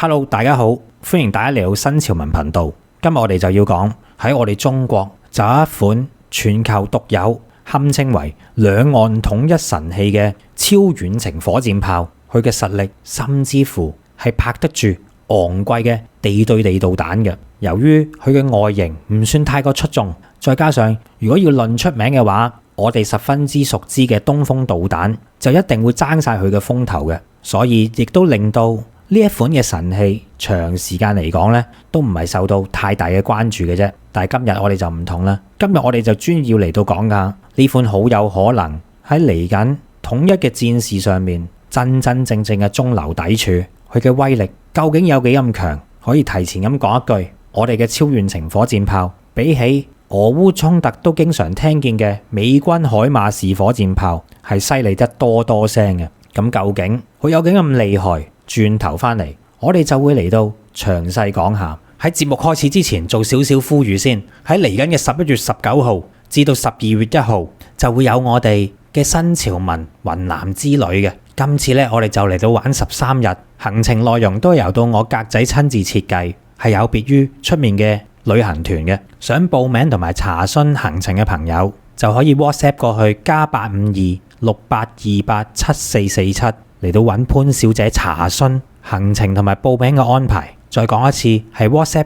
Hello， 大家好，歡迎大家嚟到新潮文頻道。今日我哋就要講喺我哋中國就有一款全球獨有，堪稱為兩岸統一神器嘅超遠程火箭炮。佢嘅實力甚至乎係拍得住昂貴嘅地對地導彈嘅。由於佢嘅外形唔算太過出眾，再加上如果要論出名嘅話，我哋十分之熟知嘅東風導彈就一定會爭晒佢嘅風頭嘅，所以亦都令到呢一款嘅神器長時間嚟講呢都唔係受到太大嘅關注嘅啫。但係今日我哋就唔同啦，今日我哋就專要嚟到講噶呢款好有可能喺嚟緊統一嘅戰事上面真真正正嘅中流砥柱，佢嘅威力究竟有幾咁強？可以提前咁講一句，我哋嘅超遠程火箭炮比起俄烏衝突都經常聽見嘅美軍海馬士火箭炮係犀利得多多聲嘅。咁究竟佢有幾咁厲害？轉頭翻嚟，我哋就會嚟到詳細講下。喺節目開始之前，做少少呼籲先。喺嚟緊嘅11月19號至到12月1號，就會有我哋嘅新潮文雲南之旅嘅。今次呢，我哋就嚟到玩13日，行程內容都係由到我格仔親自設計，係有別於出面嘅旅行團嘅。想報名同埋查詢行程嘅朋友，就可以 WhatsApp 過去+85268287447。嚟到揾潘小姐查詢行程同埋報名嘅安排。再講一次，係 WhatsApp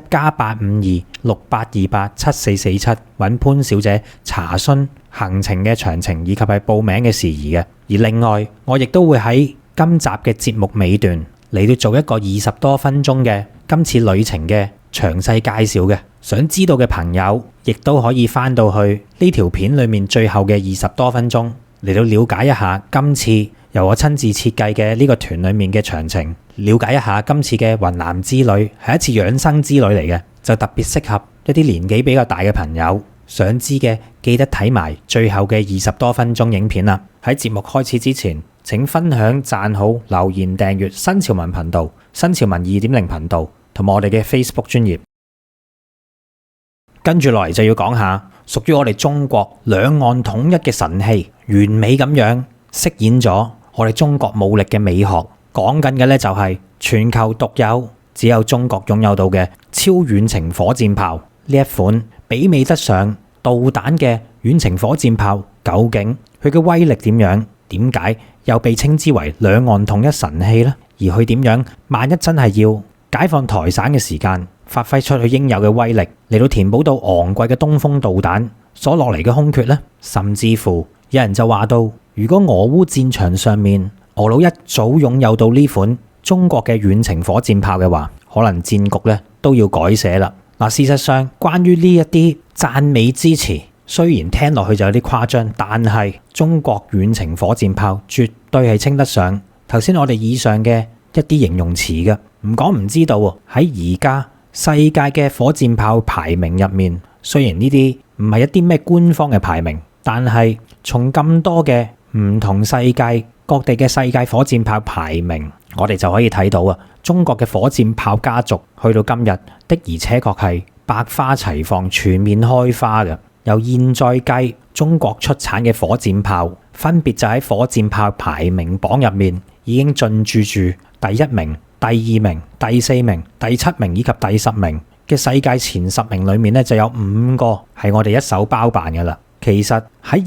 +85268287447揾潘小姐查詢行程嘅詳情以及係報名嘅事宜嘅。而另外，我亦都會喺今集嘅節目尾段嚟到做一個20多分鐘嘅今次旅程嘅詳細介紹嘅。想知道嘅朋友，亦都可以翻到去呢條片裏面最後嘅20多分鐘嚟到了解一下今次由我親自設計嘅呢個團裏面嘅詳情，了解一下今次嘅雲南之旅係一次養生之旅嚟嘅，就特別適合一啲年紀比較大嘅朋友。想知嘅記得睇埋最後嘅20多分鐘影片啦。喺節目開始之前，請分享、讚好、留言、訂閱新潮文頻道、新潮文2.0頻道同埋我哋嘅 Facebook 專頁。跟住落嚟就要講下屬於我哋中國兩岸統一嘅神器，完美咁樣飾演咗我哋中國武力嘅美學。講緊嘅呢就係全球獨有，只有中國擁有到嘅超遠程火箭炮。呢一款媲美得上導彈嘅遠程火箭炮，究竟佢嘅威力點樣？點解又被稱之為兩岸統一神器呢？而佢點樣萬一真係要解放台省嘅時間，發揮出佢應有嘅威力，嚟到填補到昂貴嘅東風導彈所落嚟嘅空缺呢？甚至乎有人就話到，如果俄烏戰場上面俄佬一早擁有到呢款中國嘅遠程火箭炮嘅話，可能戰局咧都要改寫啦。嗱，事實上關於呢一啲讚美之詞，雖然聽落去就有啲誇張，但係中國遠程火箭炮絕對係稱得上頭先我哋以上嘅一啲形容詞嘅。唔講唔知道喎，喺而家世界嘅火箭炮排名入面，雖然呢啲唔係一啲咩官方嘅排名，但係從咁多嘅唔同世界各地嘅世界火箭炮排名，我哋就可以睇到啊，中國嘅火箭炮家族去到今日的而且確係百花齊放、全面開花嘅。由現在計，中國出產嘅火箭炮分別就喺火箭炮排名榜入面已經進駐住第1名、第2名、第4名、第7名以及第10名嘅世界前10名裏面呢，就有5個係我哋一手包辦嘅啦。其實喺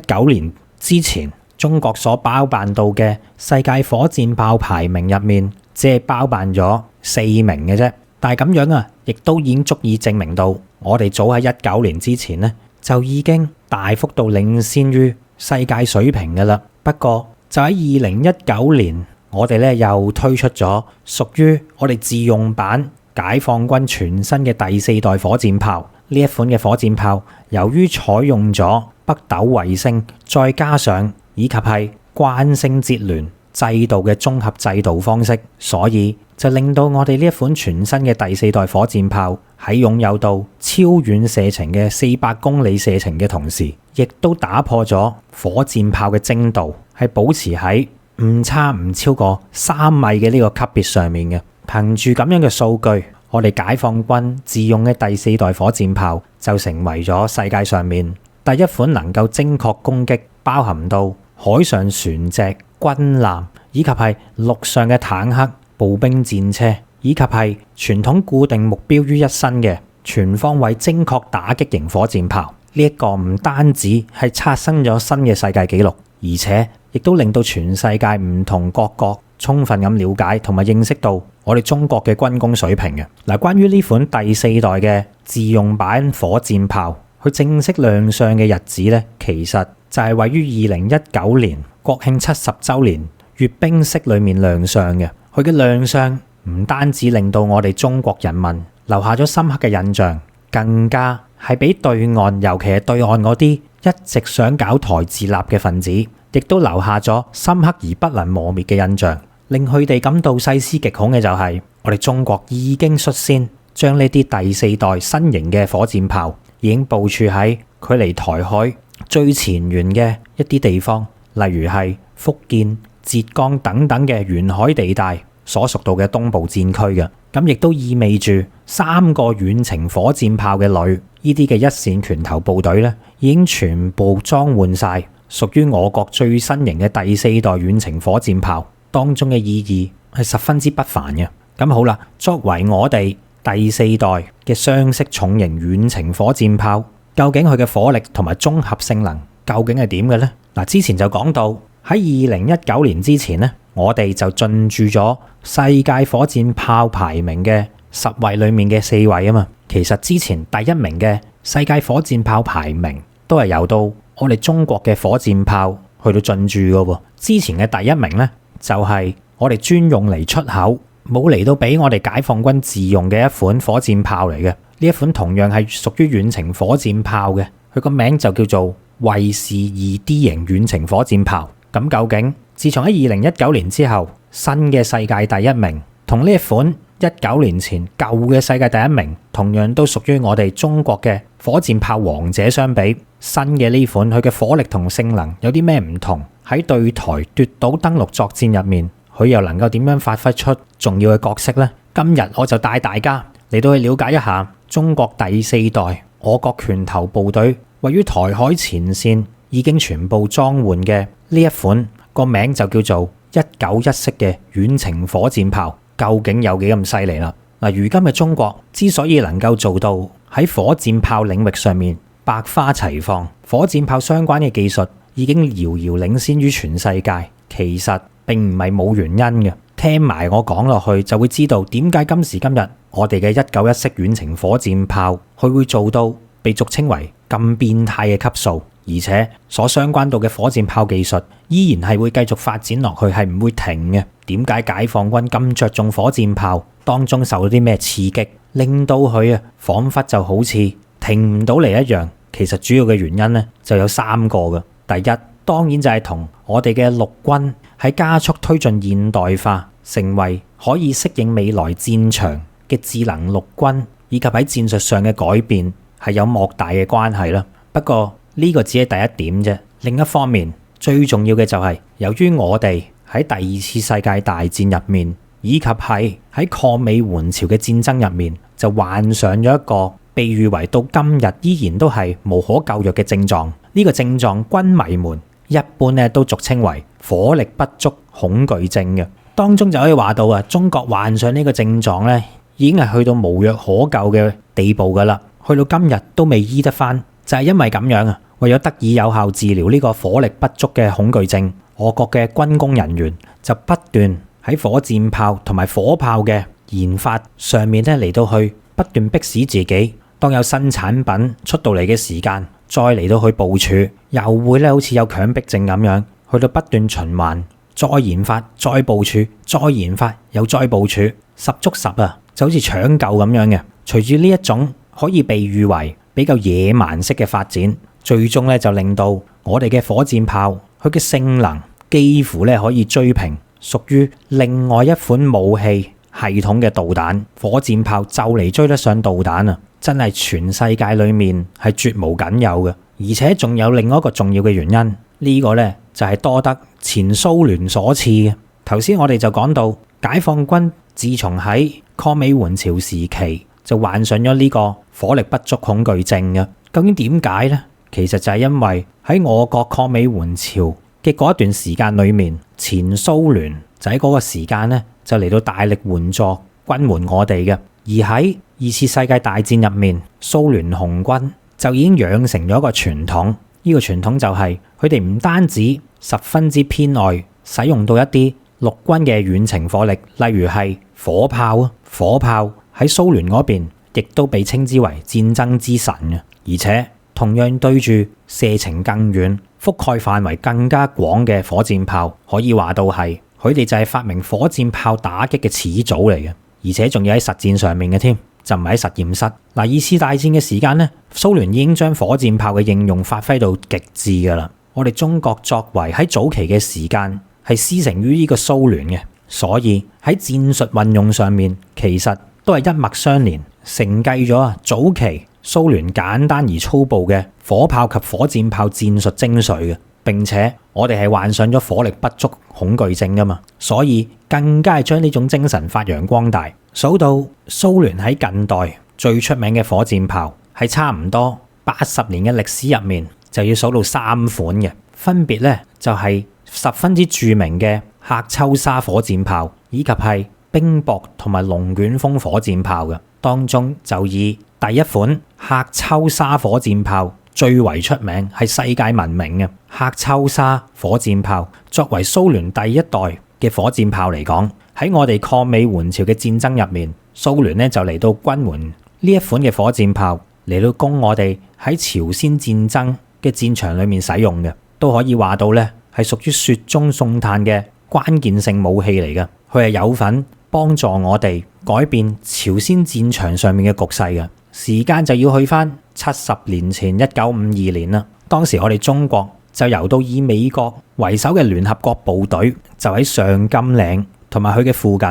2019年之前，中國所包辦到嘅世界火箭炮排名入面，只係包辦咗4名嘅啫。但係咁樣啊，亦都已經足以證明到我哋早喺19年之前呢，就已經大幅度領先於世界水平嘅啦。不過就喺2019年，我哋咧又推出咗屬於我哋自用版解放軍全新嘅第4代火箭炮。呢一款嘅火箭炮，由於採用咗北斗衛星，再加上以及係慣性節聯制度嘅綜合制導方式，所以就令到我哋呢一款全新嘅第4代火箭炮喺擁有到超遠射程嘅400公里射程嘅同時，亦都打破咗火箭炮嘅精度，係保持喺誤差唔超過3米嘅呢個級別上面嘅。憑住咁樣嘅數據，我哋解放軍自用嘅第4代火箭炮就成為咗世界上面第一款能夠精確攻擊包含到海上船隻、軍艦以及係陸上嘅坦克、步兵戰車，以及係傳統固定目標於一身嘅全方位精確打擊型火箭炮。呢一個唔單止係刷新咗新嘅世界紀錄，而且亦都令到全世界唔同各國充分咁了解同埋認識到我哋中國嘅軍工水平嘅。嗱，關於呢款第四代嘅自用版火箭炮，佢正式亮相嘅日子呢，其實就係位於2019年國慶70週年閱兵式裏面亮相嘅。佢嘅亮相唔單止令到我哋中國人民留下咗深刻嘅印象，更加係俾對岸，尤其係對岸嗰啲一直想搞台自立嘅分子，亦都留下咗深刻而不能磨滅嘅印象。令佢哋感到細思極恐嘅就係，我哋中國已經率先將呢啲第四代新型嘅火箭炮已經部署喺距離台海最前沿嘅一啲地方，例如係福建、浙江等等嘅沿海地帶所屬到嘅東部戰區嘅。咁亦都意味住3個遠程火箭炮嘅旅，呢啲嘅一線拳頭部隊咧，已經全部裝換晒屬於我國最新型嘅第四代遠程火箭炮。當中嘅意義係十分之不凡嘅。咁好啦，作為我哋第四代嘅雙式重型遠程火箭炮，究竟佢嘅火力同埋綜合性能究竟係點嘅呢？嗱，之前就講到喺2019年之前呢，我哋就進駐咗世界火箭炮排名嘅10位裏面嘅4位啊嘛。其實之前第一名嘅世界火箭炮排名都係由到我哋中國嘅火箭炮去到進駐嘅喎。之前嘅第一名呢，就係我哋專用嚟出口，冇嚟到俾我哋解放軍自用嘅一款火箭炮嚟嘅。呢一款同樣係屬於遠程火箭炮嘅，佢個名就叫做衛士 2D 型遠程火箭炮。咁究竟自從喺2019年之後，新嘅世界第一名同呢一款19年前舊嘅世界第一名，同樣都屬於我哋中國嘅火箭炮王者相比，新嘅呢款佢嘅火力同性能有啲咩唔同？喺對台奪島登陸作戰入面，佢又能夠點樣發揮出重要嘅角色呢？今日我就帶大家嚟到去了解一下中國第四代我國拳頭部隊位於台海前線已經全部裝換嘅呢一款，個名就叫做191式嘅遠程火箭炮，究竟有幾咁犀利啦？嗱，如今嘅中國之所以能夠做到喺火箭炮領域上面百花齊放，火箭炮相關嘅技術已經遙遙領先於全世界，其實並唔係冇原因嘅。聽埋我講落去就會知道點解今時今日我哋嘅191式遠程火箭炮佢會做到被俗稱為咁變態嘅級數，而且所相關到嘅火箭炮技術依然係會繼續發展落去，係唔會停嘅。點解解放軍咁着重火箭炮？當中受到啲咩刺激，令到佢彷彿就好似停唔到嚟一樣？其實主要嘅原因呢就有3個嘅。第一，當然就係同我哋嘅陸軍喺加速推進現代化，成為可以適應未來戰場嘅智能陸軍，以及喺戰術上嘅改變係有莫大嘅關係啦。不過呢個只係第一點啫。另一方面，最重要嘅就係由於我哋喺第2次世界大戰入面，以及係喺抗美援朝嘅戰爭入面，就患上咗一個被譽為到今日依然都係無可救藥嘅症狀。呢個症狀軍迷們一般咧都俗稱為火力不足恐懼症嘅。當中就可以話到中國患上呢個症狀咧，已經係去到無藥可救嘅地步噶啦，去到今日都未醫得翻。就係因為咁樣為咗得以有效治療呢個火力不足嘅恐懼症，我國嘅軍工人員就不斷喺火箭炮同埋火炮嘅研發上面咧嚟到去不斷迫使自己，當有新產品出到嚟嘅時間，再嚟到去部署，又會咧好似有強迫症咁樣，去到不斷循環，再研發，再部署，再研發，又再部署，十足十就好似搶救咁樣嘅。隨住呢一種可以被譽為比較野蠻式嘅發展，最終咧就令到我哋嘅火箭炮佢嘅性能幾乎咧可以追平屬於另外一款武器系統嘅導彈。火箭炮就嚟追得上導彈啊！真係全世界裏面係絕無僅有嘅。而且仲有另外一個重要嘅原因，呢個呢就係多得前蘇聯所賜嘅。頭先我哋就講到解放軍自從喺抗美援朝時期就患上咗呢個火力不足恐懼症嘅。究竟點解呢？其實就係因為喺我國抗美援朝嘅嗰一段時間裏面，前蘇聯就喺嗰個時間呢就嚟到大力援助軍援我哋嘅。而喺二次世界大戰入面，蘇聯紅軍就已經養成咗一個傳統，呢個傳統就係佢哋唔單止十分之偏愛使用到一啲陸軍嘅遠程火力，例如係火炮啊，火炮喺蘇聯嗰邊亦都被稱之為戰爭之神嘅，而且同樣對住射程更遠、覆蓋範圍更加廣嘅火箭炮，可以話到係佢哋就係發明火箭炮打擊嘅始祖嚟嘅，而且仲要喺實戰上面嘅添，就唔係喺實驗室。嗱，二次大戰嘅時間呢，蘇聯已經將火箭炮嘅應用發揮到極致㗎啦。我哋中國作為喺早期嘅時間係師承於呢個蘇聯嘅，所以喺戰術運用上面其實都係一脈相連，承繼咗早期蘇聯簡單而粗暴嘅火炮及火箭炮戰術精髓嘅。並且我哋係患上咗火力不足恐懼症㗎嘛，所以更加係將呢種精神發揚光大。數到蘇聯喺近代最出名嘅火箭炮，係差唔多80年嘅歷史入面就要數到3款嘅，分別咧就係十分之著名嘅喀秋莎火箭炮，以及係冰雹同埋龍捲風火箭炮嘅。當中就以第一款喀秋莎火箭炮最為出名，係世界聞名嘅。喀秋莎火箭炮作為蘇聯第一代嘅火箭炮嚟講，喺我哋抗美援朝嘅戰爭入面，蘇聯咧就嚟到軍援呢一款嘅火箭炮嚟到供我哋喺朝鮮戰爭嘅戰場裏面使用嘅，都可以話到咧係屬於雪中送炭嘅關鍵性武器嚟嘅。佢係有份幫助我哋改變朝鮮戰場上面嘅局勢嘅。時間就要去翻70年前1952年啦。當時我哋中國就由到以美國為首嘅聯合國部隊，就喺上甘嶺同埋佢嘅附近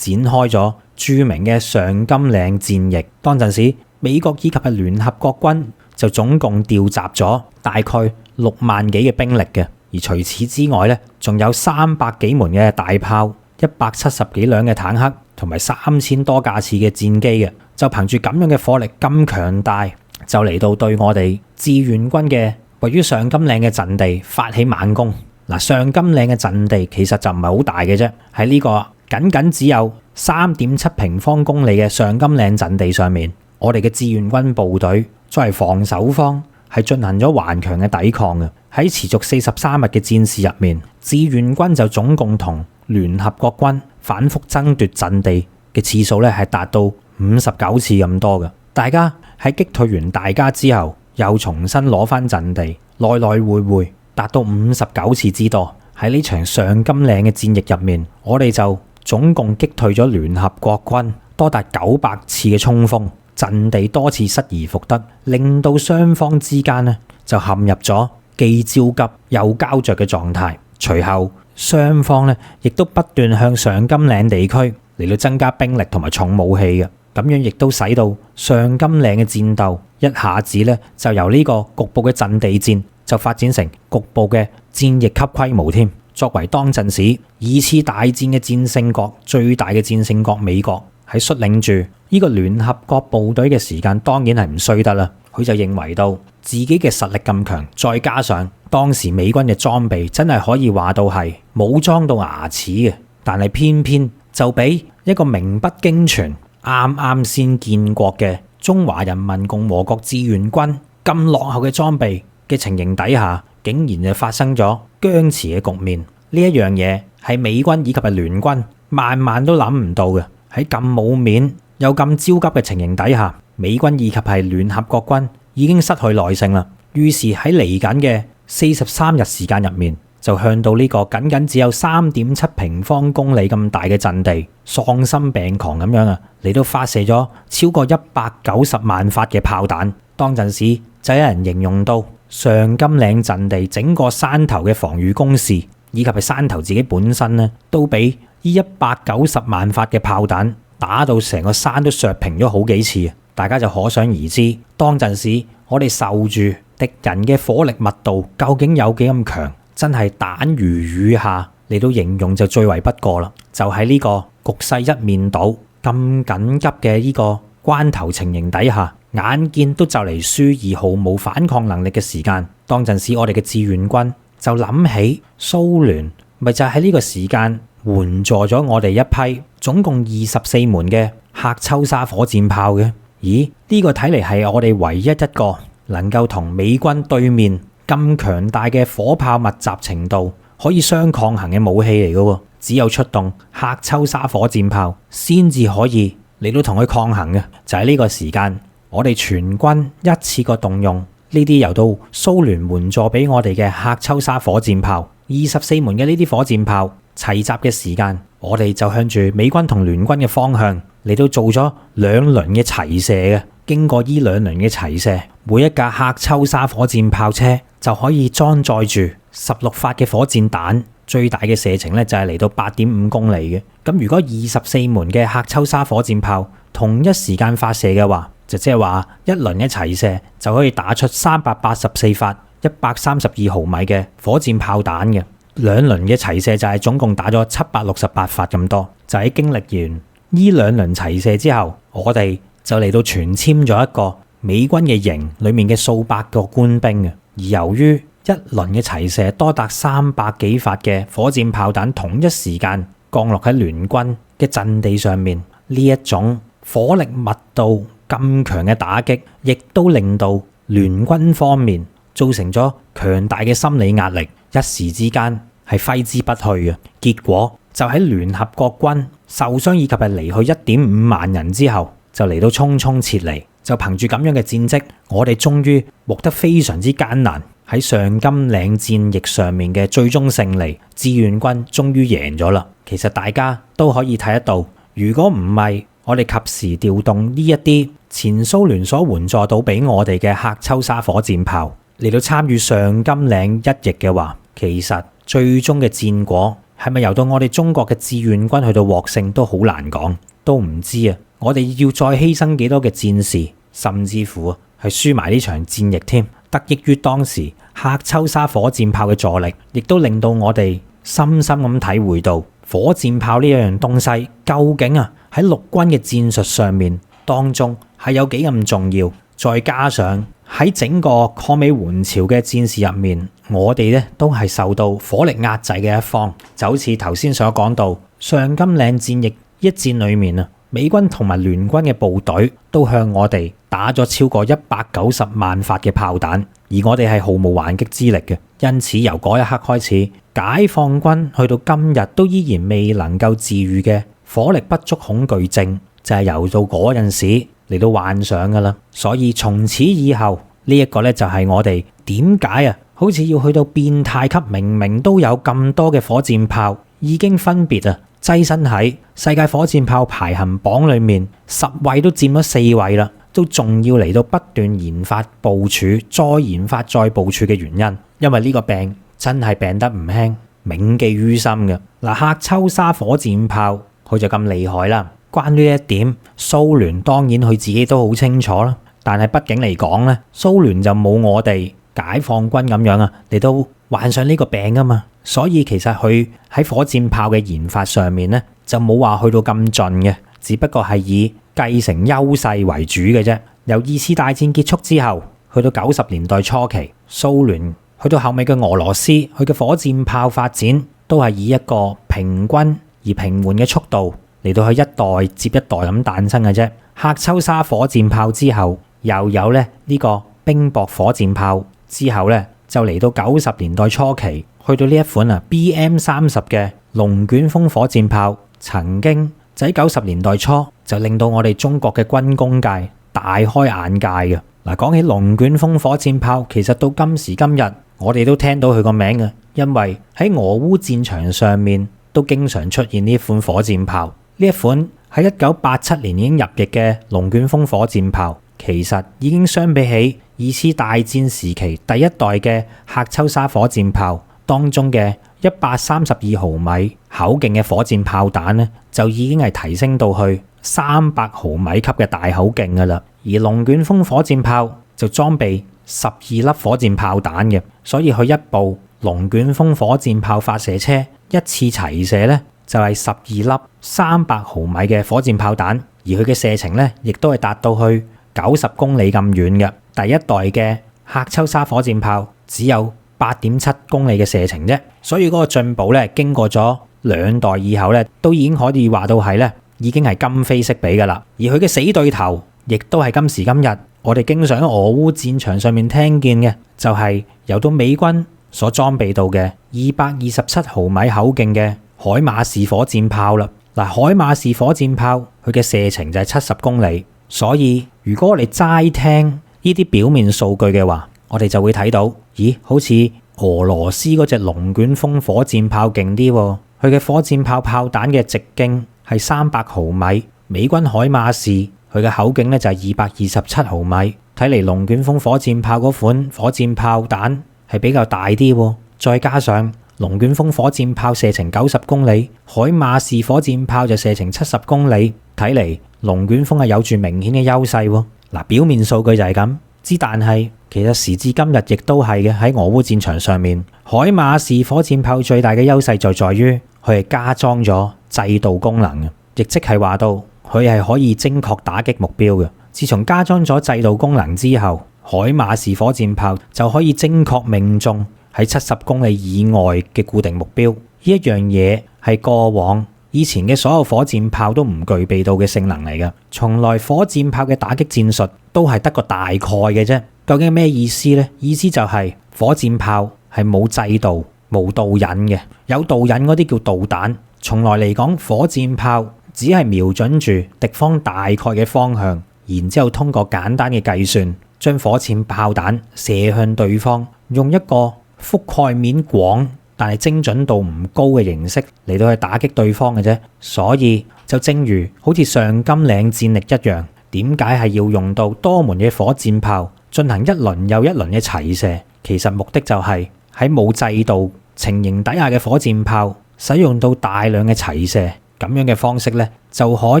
展開咗著名嘅上甘嶺戰役。當陣時，美國以及係聯合國軍就總共調集咗大概6萬幾嘅兵力嘅。而除此之外咧，仲有300幾門嘅大炮、170幾輛嘅坦克，同埋3000多架次嘅戰機嘅。就憑住咁樣嘅火力咁強大，就嚟到對我哋志願軍嘅位於上甘嶺嘅陣地發起猛攻。嗱，上甘嶺嘅陣地其實就唔係好大嘅啫，喺呢個僅只有3.7平方公里嘅上甘嶺陣地上面，我哋嘅志願軍部隊作為防守方係進行咗頑強嘅抵抗嘅。喺持續43日嘅戰事入面，志願軍就總共同聯合國軍反覆爭奪陣地嘅次數咧係達到59次咁多嘅。大家喺擊退完大家之後，又重新攞翻陣地，來來回回達到59次之多。喺呢場上甘嶺嘅戰役入面，我哋就總共擊退咗聯合國軍多達900次嘅衝鋒，陣地多次失而復得，令到雙方之間呢就陷入咗既焦急又膠着嘅狀態。隨後雙方呢亦都不斷向上甘嶺地區嚟到增加兵力同埋重武器嘅。咁樣亦都使到上甘嶺嘅戰鬥一下子咧就由呢個局部嘅陣地戰就發展成局部嘅戰役級規模添。作為當陣時二次大戰嘅戰勝國，最大嘅戰勝國美國喺率領住呢個聯合國部隊嘅時間，當然係唔衰得啦。佢就認為到自己嘅實力咁強，再加上當時美軍嘅裝備真係可以話到係武裝到牙齒嘅，但係偏偏就俾一個名不經傳啱啱先建國嘅中華人民共和國志願軍咁落後嘅裝備嘅情形底下，竟然就發生咗僵持嘅局面。呢一樣嘢係美軍以及係聯軍萬萬都諗唔到嘅。喺咁冇面又咁焦急嘅情形底下，美軍以及係聯合國軍已經失去耐性啦。於是喺嚟緊嘅43日時間入面，就向到呢個僅只有3.7平方公里咁大嘅陣地，喪心病狂咁樣嚟到發射咗超過190萬發嘅炮彈。當陣時就有人形容到上甘嶺陣地整個山頭嘅防禦工事，以及係山頭自己本身呢，都俾呢190萬發嘅炮彈打到成個山都削平咗好幾次。大家就可想而知，當陣時我哋受住敵人嘅火力密度究竟有幾咁強，真係彈如雨下嚟到形容就最為不過啦。就喺呢個局勢一面倒咁緊急嘅呢個關頭情形底下，眼見都就嚟輸而毫無反抗能力嘅時間，當陣時我哋嘅志願軍就諗起蘇聯咪就喺呢個時間援助咗我哋一批總共24門嘅喀秋莎火箭炮嘅。咦？呢個睇嚟係我哋唯一一個能夠同美軍對面咁強大嘅火炮密集程度可以相抗衡嘅武器嚟嘅喎。只有出動喀秋莎火箭炮先至可以嚟到同佢抗衡嘅。就喺呢個時間，我哋全軍一次過動用呢啲由到蘇聯援助俾我哋嘅喀秋莎火箭炮，24門嘅呢啲火箭炮齊集嘅時間，我哋就向住美軍同聯軍嘅方向嚟到做咗2輪嘅齊射嘅。經過呢2輪嘅齊射，每一架喀秋莎火箭炮車就可以裝載住16發嘅火箭彈，最大嘅射程咧就係嚟到8.5公里嘅。咁如果24門嘅喀秋莎火箭炮同一時間發射嘅話，就即係話一輪嘅齊射就可以打出384發132毫米嘅火箭炮彈嘅。2輪嘅齊射就係總共打咗768發咁多。就喺經歷完呢2輪齊射之後，我哋就嚟到全殲咗一個美軍嘅營裏面嘅數百個官兵嘅。而由於一輪嘅齊射多達300幾發嘅火箭炮彈同一時間降落喺聯軍嘅陣地上面，呢一種火力密度咁強嘅打擊，亦都令到聯軍方面造成咗強大嘅心理壓力，一時之間係揮之不去嘅。結果就喺聯合國軍受傷以及係離去1.5萬人之後，就嚟到匆匆撤離。就憑住咁樣嘅戰績，我哋終於獲得非常之艱難喺上甘嶺戰役上面嘅最終勝利，志願軍終於贏咗啦。其實大家都可以睇得到，如果唔係我哋及時調動呢一啲前蘇聯所援助到俾我哋嘅喀秋莎火箭炮嚟到參與上甘嶺一役嘅話，其實最終嘅戰果係咪由到我哋中國嘅志願軍去到獲勝都好難講，都唔知啊！我哋要再犧牲幾多嘅戰士，甚至乎係輸埋呢場戰役添。得益於當時喀秋莎火箭炮嘅助力，亦都令到我哋深深咁體會到火箭炮呢樣東西究竟喺陸軍嘅戰術上面當中係有幾咁重要。再加上喺整個抗美援朝嘅戰事入面，我哋咧都係受到火力壓制嘅一方，就好似頭先所講到上甘嶺戰役一戰裏面美軍同埋聯軍嘅部隊都向我哋打咗超過190萬發嘅炮彈，而我哋係毫無還擊之力嘅。因此由嗰一刻開始，解放軍去到今日都依然未能夠治癒嘅火力不足恐懼症，就係由到嗰陣時嚟到幻想噶啦。所以從此以後呢一個咧就係我哋點解好似要去到變態級，明明都有咁多嘅火箭炮已經分別躋身喺世界火箭炮排行榜裏面10位都佔咗4位啦，都仲要嚟到不斷研發部署，再研發再部署嘅原因，因為呢個病真係病得唔輕，銘記於心嘅。嗱，喀秋莎火箭炮佢就咁厲害啦。關於呢一點，蘇聯當然佢自己都好清楚啦，但係畢竟嚟講咧，蘇聯就冇我哋解放軍咁樣嚟到患上呢個病啊嘛。所以其實佢喺火箭炮嘅研發上面咧，就冇話去到咁盡嘅，只不過係以繼承優勢為主嘅啫。由2次大戰結束之後，去到90年代初期，蘇聯去到後尾嘅俄羅斯，佢嘅火箭炮發展都係以一個平均而平緩嘅速度嚟到去一代接一代咁誕生嘅啫。喀秋莎火箭炮之後，又有咧呢個冰雹火箭炮，之後咧就嚟到90年代初期，去到呢一款BM30嘅龍捲風火箭炮，曾經就喺90年代初就令到我哋中國嘅軍工界大開眼界嘅。嗱，講起龍捲風火箭炮，其實到今時今日我哋都聽到佢個名嘅，因為喺俄烏戰場上面都經常出現呢款火箭炮。呢一款喺1987年已經入役嘅龍捲風火箭炮，其實已經相比起2次大戰時期第一代嘅喀秋莎火箭炮當中嘅132毫米口徑嘅火箭炮彈咧，就已經係提升到去300毫米級嘅大口徑噶啦。而龍捲風火箭炮就裝備12粒火箭炮彈嘅，所以佢一部龍捲風火箭炮發射車一次齊射咧就係12粒300毫米嘅火箭炮彈，而佢嘅射程咧亦都係達到去90公里咁遠嘅。第一代嘅喀秋莎火箭炮只有8.7公里嘅射程啫，所以嗰個進步咧經過咗2代以後咧，都已經可以話到係咧，已經係今非昔比噶啦。而佢嘅死對頭，亦都係今時今日我哋經常喺俄烏戰場上面聽見嘅，就係由到美軍所裝備到嘅227毫米口徑嘅海馬士火箭炮啦。嗱，海馬士火箭炮佢嘅射程就係70公里，所以如果我哋齋聽呢啲表面數據嘅話，我哋就會睇到，咦，好似俄羅斯嗰隻龍捲風火箭炮勁啲喎，佢嘅火箭炮炮彈嘅直徑係300毫米，美軍海馬士佢嘅口徑咧就係227毫米，睇嚟龍捲風火箭炮嗰款火箭炮彈係比較大啲喎，再加上龍捲風火箭炮射程90公里，海馬士火箭炮就射程70公里，睇嚟龍捲風係有住明顯嘅優勢喎。嗱，表面數據就係咁，但係其實時至今日亦都係嘅，喺俄烏戰場上面，海馬士火箭炮最大嘅優勢就在於佢係加裝咗制導功能嘅，亦即係話到佢係可以精確打擊目標嘅。自從加裝咗制導功能之後，海馬士火箭炮就可以精確命中喺70公里以外嘅固定目標。呢一樣嘢係過往以前嘅所有火箭炮都唔具備到嘅性能嚟嘅。從來火箭炮嘅打擊戰術都係得個大概嘅啫。究竟係咩意思呢？意思就係火箭炮係冇制導、冇導引嘅，有導引嗰啲叫導彈。從來嚟講，火箭炮只係瞄準住敵方大概嘅方向，然之後通過簡單嘅計算，將火箭炮彈射向對方，用一個覆蓋面廣但係精準度唔高嘅形式嚟到去打擊對方嘅啫。所以就正如好似上甘嶺戰役一樣，點解係要用到多門嘅火箭炮進行一輪又一輪嘅齊射？其實目的就係喺冇制導情形底下嘅火箭炮使用到大量嘅齊射，咁樣嘅方式咧就可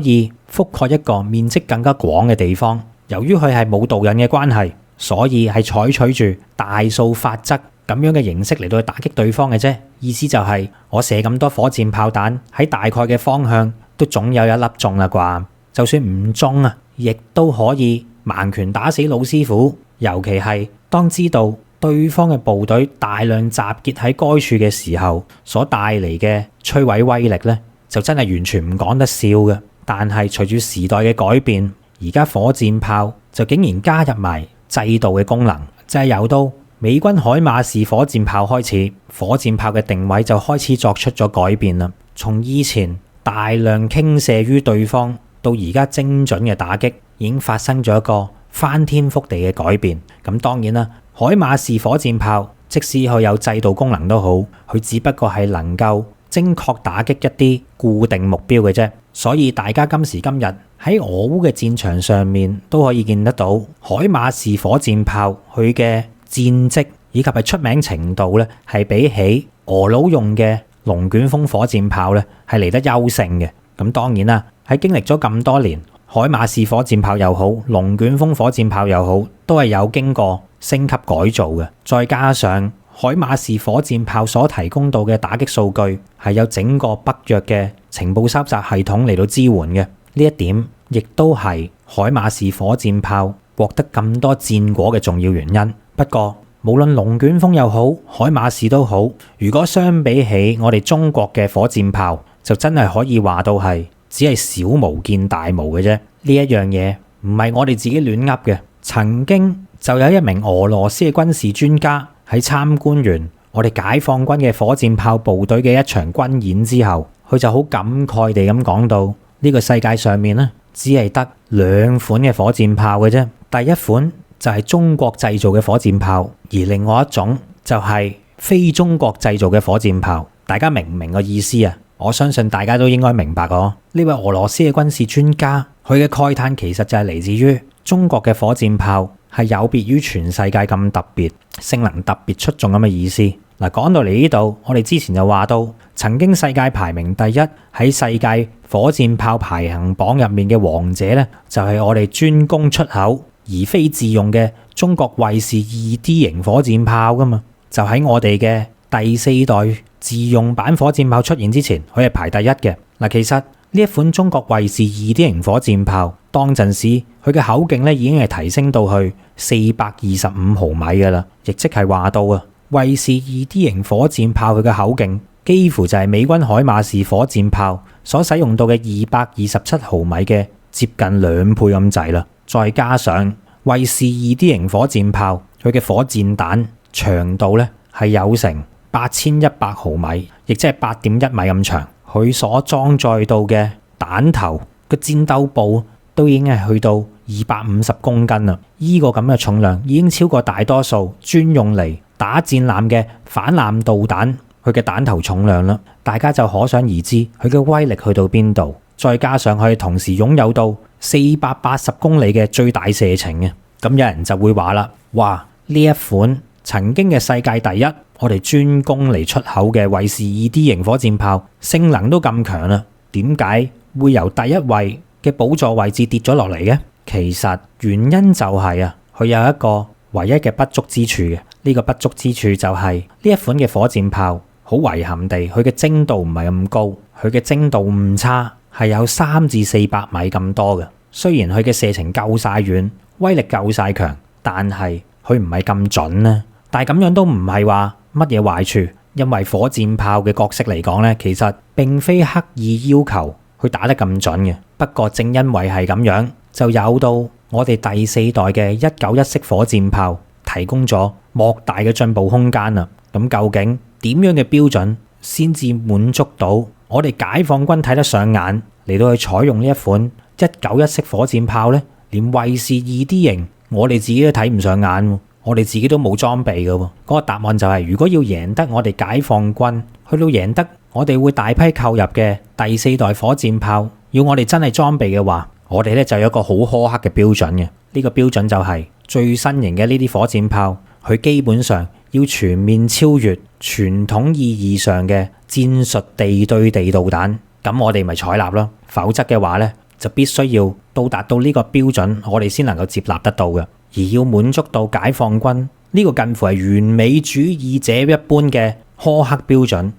以覆蓋一個面積更加廣嘅地方。由於佢係冇導引嘅關係，所以係採取住大數法則咁樣嘅形式嚟到去打擊對方嘅啫。意思就係我射咁多火箭炮彈喺大概嘅方向，都總有一粒中啦啩。就算唔中啊，亦都可以盲拳打死老師傅。尤其係當知道對方嘅部隊大量集結喺該處嘅時候，所帶嚟嘅摧毀威力咧，就真係完全唔講得笑嘅。但係隨住時代嘅改變，而家火箭炮就竟然加入埋制導嘅功能，就係由到美軍海馬士火箭炮開始，火箭炮嘅定位就開始作出咗改變啦。從以前大量傾瀉於對方，到而家精準嘅打擊，已經發生咗一個翻天覆地嘅改變。咁當然啦，海馬士火箭炮即使佢有制導功能都好，佢只不過係能夠精確打擊一啲固定目標嘅啫。所以大家今時今日喺俄烏嘅戰場上面都可以見得到海馬士火箭炮佢嘅戰績以及係出名程度咧，係比起俄佬用嘅龍捲風火箭炮咧係嚟得優勝嘅。咁當然啦，喺經歷咗咁多年，海馬士火箭炮又好，龍捲風火箭炮又好，都係有經過升級改造嘅。再加上海馬士火箭炮所提供到嘅打擊數據係有整個北約嘅情報收集系統嚟到支援嘅，呢一點亦都係海馬士火箭炮獲得咁多戰果嘅重要原因。不過無論龍捲風又好，海馬士都好，如果相比起我哋中國嘅火箭炮，就真係可以話到係只係小巫見大巫嘅啫。呢一樣嘢唔係我哋自己亂噏嘅。曾經就有一名俄羅斯嘅軍事專家喺參觀完我哋解放軍嘅火箭炮部隊嘅一場軍演之後，佢就好感慨地咁講到，呢個世界上面咧只係得2款嘅火箭炮嘅啫。第一款就係中國製造嘅火箭炮，而另外一種就係非中國製造嘅火箭炮。大家明唔明個意思啊？我相信大家都應該明白哦。呢位俄羅斯嘅軍事專家，佢嘅慨嘆其實就係嚟自於中國嘅火箭炮係有別於全世界咁特別，性能特別出眾咁嘅意思。嗱，講到嚟呢度，我哋之前就話到，曾經世界排名第一喺世界火箭炮排行榜入面嘅王者咧，就係我哋專攻出口而非自用嘅中國衛士 2D 型火箭炮噶嘛。就喺我哋嘅第4代自用版火箭炮出現之前，佢係排第一嘅。嗱，其實呢一款中國衛士 2D 型火箭炮當陣時佢嘅口徑咧已經係提升到去425毫米噶啦，亦即係話到啊，衛士 2D 型火箭炮佢嘅口徑幾乎就係美軍海馬士火箭炮所使用到嘅227毫米嘅接近2倍咁滯啦。再加上衛士 2D 型火箭炮，佢嘅火箭彈長度咧係有成8100毫米，亦即係8.1米咁長。佢所裝載到嘅彈頭個戰鬥部都已經係去到250公斤啦。呢個咁嘅重量已經超過大多數專用嚟打戰艦嘅反艦導彈佢嘅彈頭重量啦。大家就可想而知佢嘅威力去到邊度。再加上佢同時擁有到480公里嘅最大射程嘅，咁有人就會話啦，哇！呢一款曾經嘅世界第一，我哋專攻嚟出口嘅衛士 2D 型火箭炮，性能都咁強啦，點解會由第一位嘅寶座位置跌咗落嚟嘅？其實原因就係佢有一個唯一嘅不足之處嘅。呢個不足之處就係呢一款嘅火箭炮，好遺憾地，佢嘅精度唔係咁高，佢嘅精度誤差係有300至400米咁多嘅。雖然佢嘅射程夠晒遠，威力夠晒強，但係佢唔係咁準咧。但係咁樣都唔係話乜嘢壞處，因為火箭炮嘅角色嚟講咧，其實並非刻意要求佢打得咁準嘅。不過正因為係咁樣，就有到我哋第4代嘅191式火箭炮提供咗莫大嘅進步空間啦。咁究竟點樣嘅標準先至滿足到我哋解放軍睇得上眼嚟到去採用呢一款191式火箭炮呢？連衛士 2D 型我哋自己都睇唔上眼，我哋自己都冇裝備嘅。嗰個答案就係，如果要贏得我哋解放軍，去到贏得我哋會大批購入嘅第4代火箭炮，要我哋真係裝備嘅話，我哋咧就有一個好苛刻嘅標準嘅。呢個標準就係最新型嘅呢啲火箭炮，佢基本上要全面超越傳統意義上嘅戰術地對地導彈，咁我哋咪採納咯。否則嘅話咧，就必須要到達到呢個標準，我哋先能夠接納得到嘅。而要滿足到解放軍呢個近乎係完美主義者一般嘅苛刻標準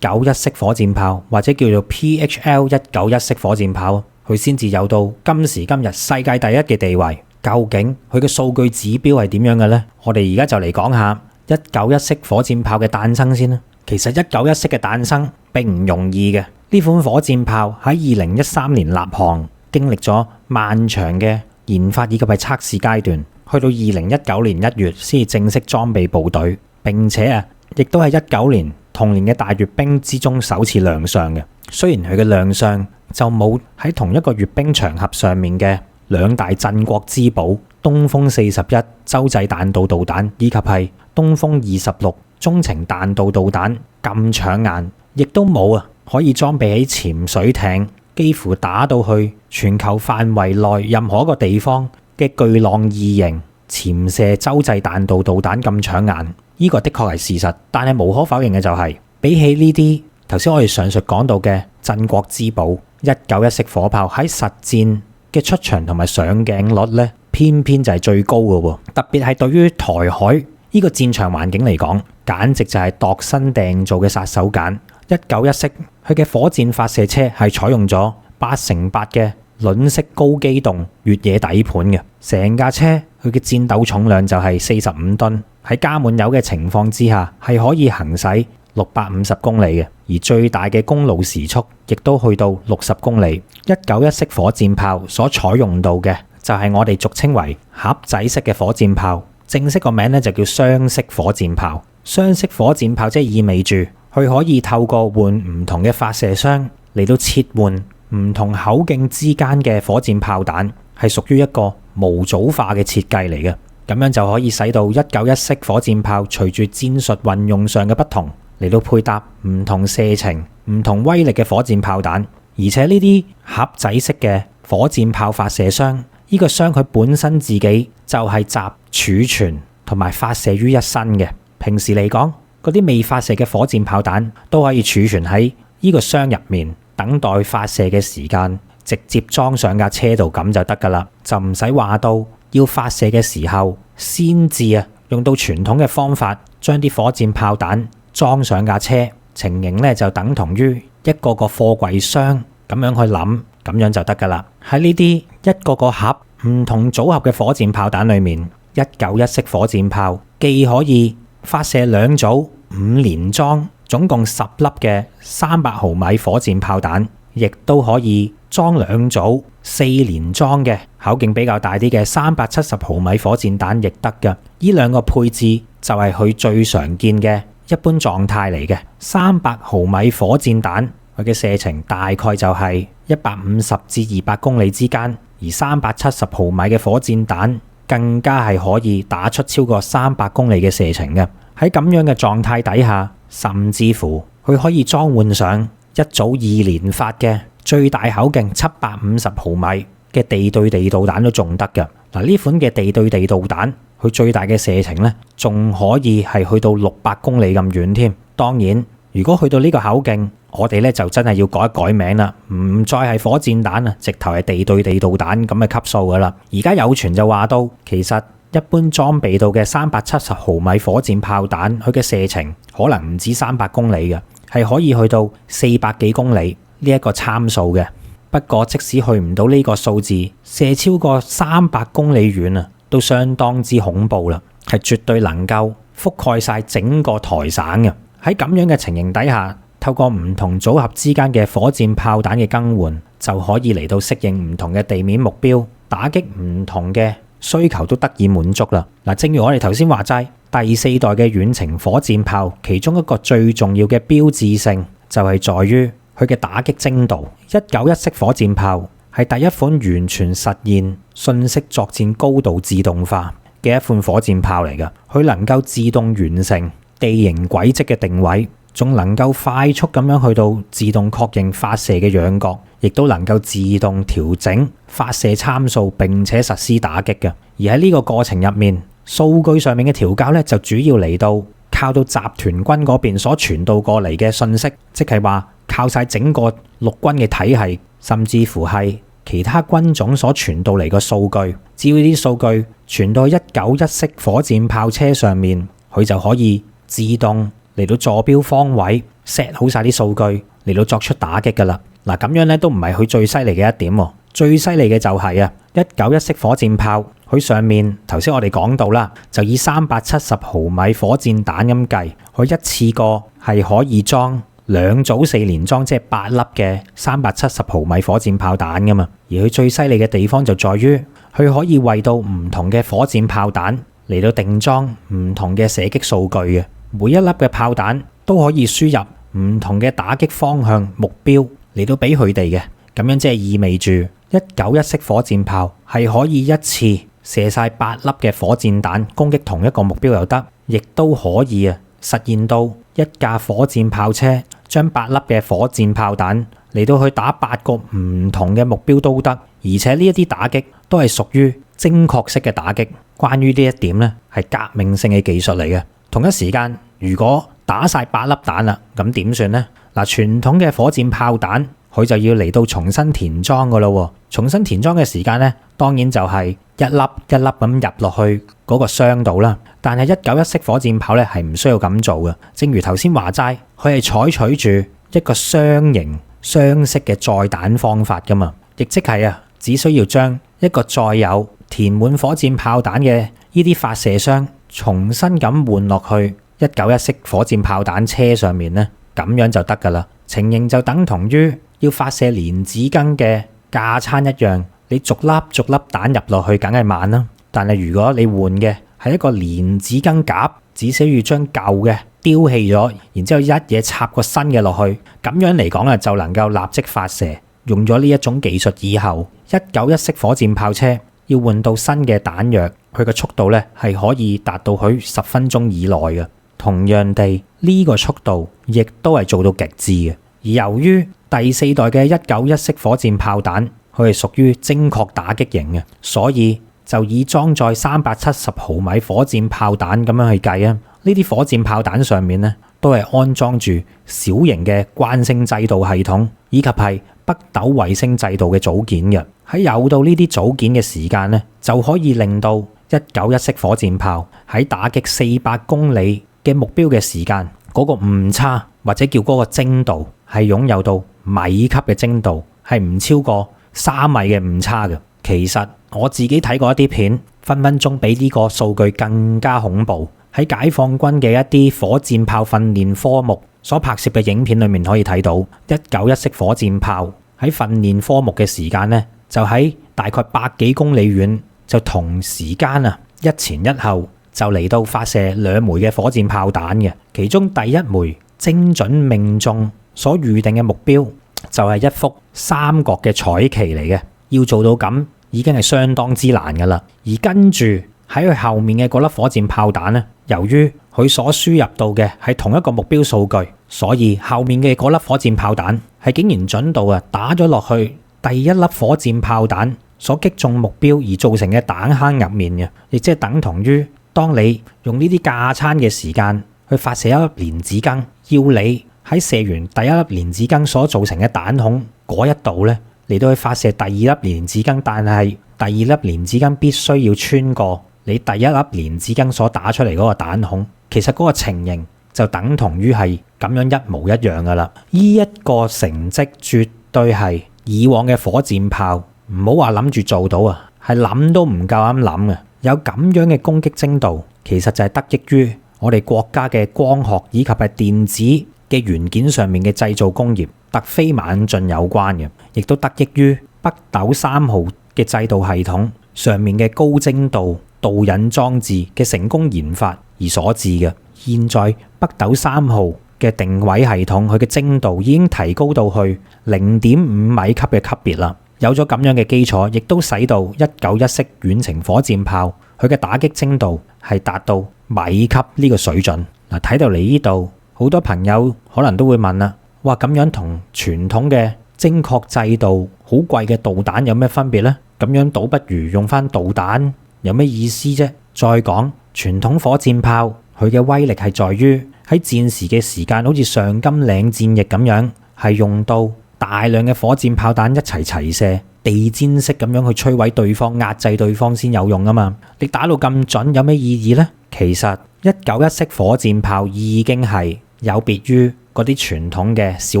，191式火箭炮或者叫做 PHL 191式火箭炮，佢先至有到今時今日世界第一嘅地位。究竟佢嘅數據指標係點樣嘅呢？我哋而家就嚟講下191式火箭炮嘅誕生先啦。其實191式嘅誕生並唔容易嘅。呢款火箭炮喺2013年立項，經歷咗漫長嘅研發以及係測試階段，去到2019年1月先至正式裝備部隊，並且亦都係19年同年嘅大閱兵之中首次亮相嘅。雖然佢嘅亮相就冇喺同一個閱兵場合上面嘅2大鎮國之寶東風41洲際彈道導彈以及係東風26中程彈道導彈咁搶眼，亦都冇可以裝備起潛水艇，幾乎打到去全球範圍內任何一個地方嘅巨浪2型潛射洲際彈道導彈咁搶眼。呢個的確係事實，但係無可否認嘅就係，比起呢啲頭先我哋上述講到嘅鎮國之寶191式火炮喺實戰嘅出場同埋上鏡率咧，偏偏就係最高嘅喎。特別係對於台海呢個戰場環境嚟講，簡直就係度身訂造嘅殺手鐧。191式佢嘅火箭發射車係採用咗8×8嘅輪式高機動越野底盤嘅，成架車佢嘅戰鬥重量就係45噸，喺加滿油嘅情況之下係可以行駛650公里嘅，而最大嘅公路時速亦都去到60公里。191式火箭炮所採用到嘅就係我哋俗稱為盒仔式嘅火箭炮，正式個名咧就叫雙式火箭炮。雙式火箭炮即係意味住佢可以透過換唔同嘅發射箱嚟到切換唔同口徑之間嘅火箭炮彈，係屬於一個模組化嘅設計嚟嘅。咁樣就可以使到191式火箭炮隨住戰術運用上嘅不同嚟到配搭唔同射程、唔同威力嘅火箭炮彈。而且呢啲盒仔式嘅火箭炮發射箱，呢個箱佢本身自己就係集儲存同埋發射於一身嘅。平時嚟講，嗰啲未發射嘅火箭炮彈都可以儲存喺呢個箱入面，等待發射嘅時間直接裝上架車度咁就得噶啦，就唔使話到要發射嘅時候先至用到傳統嘅方法將啲火箭炮彈裝上架車。情形咧就等同於一個個貨櫃箱咁樣去諗，咁樣就得噶啦。喺呢啲一個個盒唔同組合嘅火箭炮彈裏面，191式火箭炮既可以發射2組5連裝總共10粒嘅300毫米火箭炮彈，亦都可以裝2組4連裝嘅口徑比較大啲嘅370毫米火箭彈亦得嘅。呢兩個配置就係佢最常見嘅一般狀態嚟嘅。300毫米火箭彈佢嘅射程大概就係150至200公里之間，而370毫米嘅火箭彈更加係可以打出超過300公里嘅射程嘅。喺咁樣嘅狀態底下，甚至乎佢可以裝換上一組2連發嘅最大口徑750毫米嘅地對地導彈都仲得嘅。嗱，呢款嘅地對地導彈佢最大嘅射程咧，仲可以係去到600公里咁遠添。當然，如果去到呢個口徑，我哋咧就真係要改一改名啦，唔再係火箭彈啊，直頭係地對地導彈咁嘅級數噶啦。而家有傳就話到，其實一般裝備到嘅370毫米火箭炮彈，佢嘅射程可能唔止300公里嘅，係可以去到400幾公里呢一個參數嘅。不過即使去唔到呢個數字，射超過300公里遠啊，都相當之恐怖啦，係絕對能夠覆蓋晒整個台省嘅。喺咁樣嘅情形底下，透過唔同組合之間嘅火箭炮彈嘅更換，就可以嚟到適應唔同嘅地面目標，打擊唔同嘅需求都得以滿足啦。嗱，正如我哋頭先話齋，第4代嘅遠程火箭炮，其中一個最重要嘅標誌性就係在於佢嘅打擊精度。191式火箭炮係第一款完全實現信息作戰高度自動化嘅一款火箭炮嚟㗎。佢能夠自動完成地形軌跡嘅定位，仲能夠快速咁樣去到自動確認發射嘅仰角，亦都能夠自動調整發射參數並且實施打擊嘅。而喺呢個過程入面，數據上面嘅調校咧，就主要嚟到靠到集團軍嗰邊所傳導過嚟嘅信息，即係話靠晒整個陸軍嘅體系，甚至乎係其他軍種所傳導嚟嘅數據。只要呢啲數據傳到191式火箭炮車上面，佢就可以自動嚟到坐標方位 set 好晒啲數據嚟到作出打擊噶啦。嗱，咁樣咧都唔係佢最犀利嘅一點喎。最犀利嘅就係191式火箭炮，佢上面頭先我哋講到啦，就以370毫米火箭彈咁計，佢一次過係可以裝2組4連裝，即係8粒嘅370毫米火箭炮彈噶嘛。而佢最犀利嘅地方就在於，佢可以為到唔同嘅火箭炮彈嚟到定裝唔同嘅射擊數據嘅。每一粒嘅炮彈都可以輸入唔同嘅打擊方向目標嚟到俾佢哋嘅。咁樣即係意味住191式火箭炮係可以一次射晒8粒嘅火箭彈攻擊同一個目標又得，亦都可以實現到一架火箭炮車將8粒嘅火箭炮彈嚟到去打8個唔同嘅目標都得。而且呢一啲打擊都係屬於精確式嘅打擊。關於呢一點呢，係革命性嘅技術嚟嘅。同一時間，如果打晒8粒彈啦，咁點算呢？嗱，傳統嘅火箭炮彈佢就要嚟到重新填裝噶咯。重新填裝嘅時間呢，當然就係一粒一粒咁入落去嗰個箱度啦。但係191式火箭炮咧係唔需要咁做嘅。正如頭先話齋，佢係採取住一個雙型雙式嘅載彈方法噶嘛，亦即係只需要將一個載有填滿火箭炮彈嘅呢啲發射箱重新咁換落去191式火箭炮彈車上面呢，咁樣就得噶啦。情形就等同於要發射連子羹嘅架撐一樣，你逐粒逐粒彈入落去梗係慢啦。但係如果你換嘅係一個連子羹夾，只需要將舊嘅丟棄咗，然之後一嘢插個新嘅落去，咁樣嚟講就能夠立即發射。用咗呢一種技術以後，191式火箭炮車要換到新嘅彈藥，佢嘅速度咧係可以達到佢10分鐘以內嘅。同樣地，呢個速度亦都係做到極致嘅。而由於第4代嘅191式火箭炮彈，佢係屬於精確打擊型嘅，所以就以裝載370毫米火箭炮彈咁樣去計啊。呢啲火箭炮彈上面咧都係安裝住小型嘅慣性制導系統，以及係北斗衛星制導嘅組件嘅。喺有到呢啲組件嘅時間咧，就可以令到191式火箭炮喺打擊400公里嘅目標嘅時間，嗰個誤差或者叫嗰個精度係擁有到米級嘅精度，係唔超過3米嘅誤差嘅。其實我自己睇過一啲片，分分鐘比呢個數據更加恐怖。喺解放軍嘅一啲火箭炮訓練科目所拍攝嘅影片裏面可以睇到191式火箭炮喺訓練科目嘅時間呢，就喺大概百幾公里遠，就同時間一前一後就嚟到發射2枚嘅火箭炮彈嘅。其中第一枚精準命中所預定嘅目標就係一幅三角嘅彩旗嚟嘅，要做到咁已經係相當之難噶啦。而跟住喺佢後面嘅嗰粒火箭炮彈呢，由於佢所輸入到嘅係同一個目標數據，所以後面嘅嗰粒火箭炮彈係竟然準到打咗落去第一粒火箭炮彈所擊中目標而造成嘅彈坑入面嘅，亦即係等同於當你用呢啲架撐嘅時間去發射一粒蓮子羹，要你喺射完第一粒蓮子羹所造成嘅彈孔嗰一度呢，嚟到去發射第二粒蓮子羹，但係第二粒蓮子羹必須要穿過你第一粒蓮子羹所打出嚟嗰個彈孔。其實嗰個情形就等同於係咁樣一模一樣噶啦。呢一個成績絕對係以往嘅火箭炮唔好話諗住做到係諗都唔夠膽諗嘅。有咁樣嘅攻擊精度，其實就係得益於我哋國家嘅光學以及係電子嘅元件上面嘅製造工業突飛猛進有關嘅，亦都得益於北斗3號嘅制導系統上面嘅高精度導引裝置嘅成功研發而所致嘅。現在北斗3號嘅定位系統，佢嘅精度已經提高到去0.5米級嘅級別啦。有咗咁樣嘅基礎，亦都使到191式遠程火箭炮佢嘅打擊精度係達到米級呢個水準。嗱，睇到嚟呢度，好多朋友可能都會問啦，哇，咁樣同傳統嘅精確制導好貴嘅導彈有咩分別呢？咁樣倒不如用翻導彈有咩意思啫？再講傳統火箭炮佢嘅威力係在於喺戰時嘅時間，好似上甘嶺戰役咁樣，係用到大量嘅火箭炮彈一齊射，地氈式咁樣去摧毀對方、壓制對方先有用啊嘛！你打到咁準有咩意義呢？其實191式火箭炮已經係有別於嗰啲傳統嘅小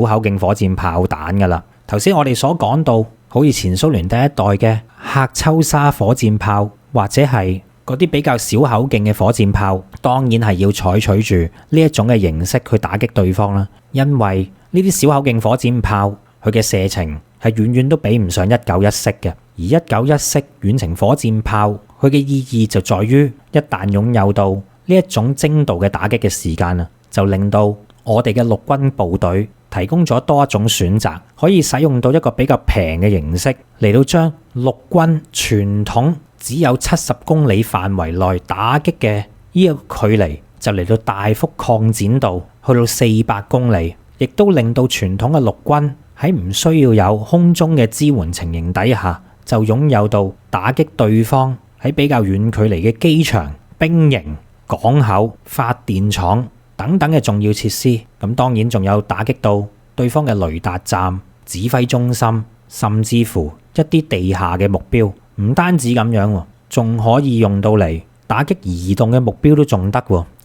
口徑火箭炮彈噶啦。頭先我哋所講到，好似前蘇聯第一代嘅喀秋莎火箭炮，或者係嗰啲比較小口徑嘅火箭炮，當然係要採取住呢一種嘅形式去打擊對方啦。因為呢啲小口徑火箭炮佢嘅射程係遠遠都比唔上191式嘅，而191式遠程火箭炮佢嘅意義就在於一旦擁有到呢一種精度嘅打擊嘅時間就令到我哋嘅陸軍部隊提供咗多一種選擇，可以使用到一個比較平嘅形式嚟到將陸軍傳統只有70公里範圍內打擊嘅呢個距離就嚟到大幅擴展到去到400公里，亦都令到傳統嘅陸軍喺唔需要有空中嘅支援情形底下，就擁有到打擊對方喺比較遠距離嘅機場、兵營、港口、發電廠等等嘅重要設施。咁當然仲有打擊到對方嘅雷達站、指揮中心，甚至乎一啲地下嘅目標。唔單止咁樣，仲可以用到嚟打擊移動嘅目標都仲得。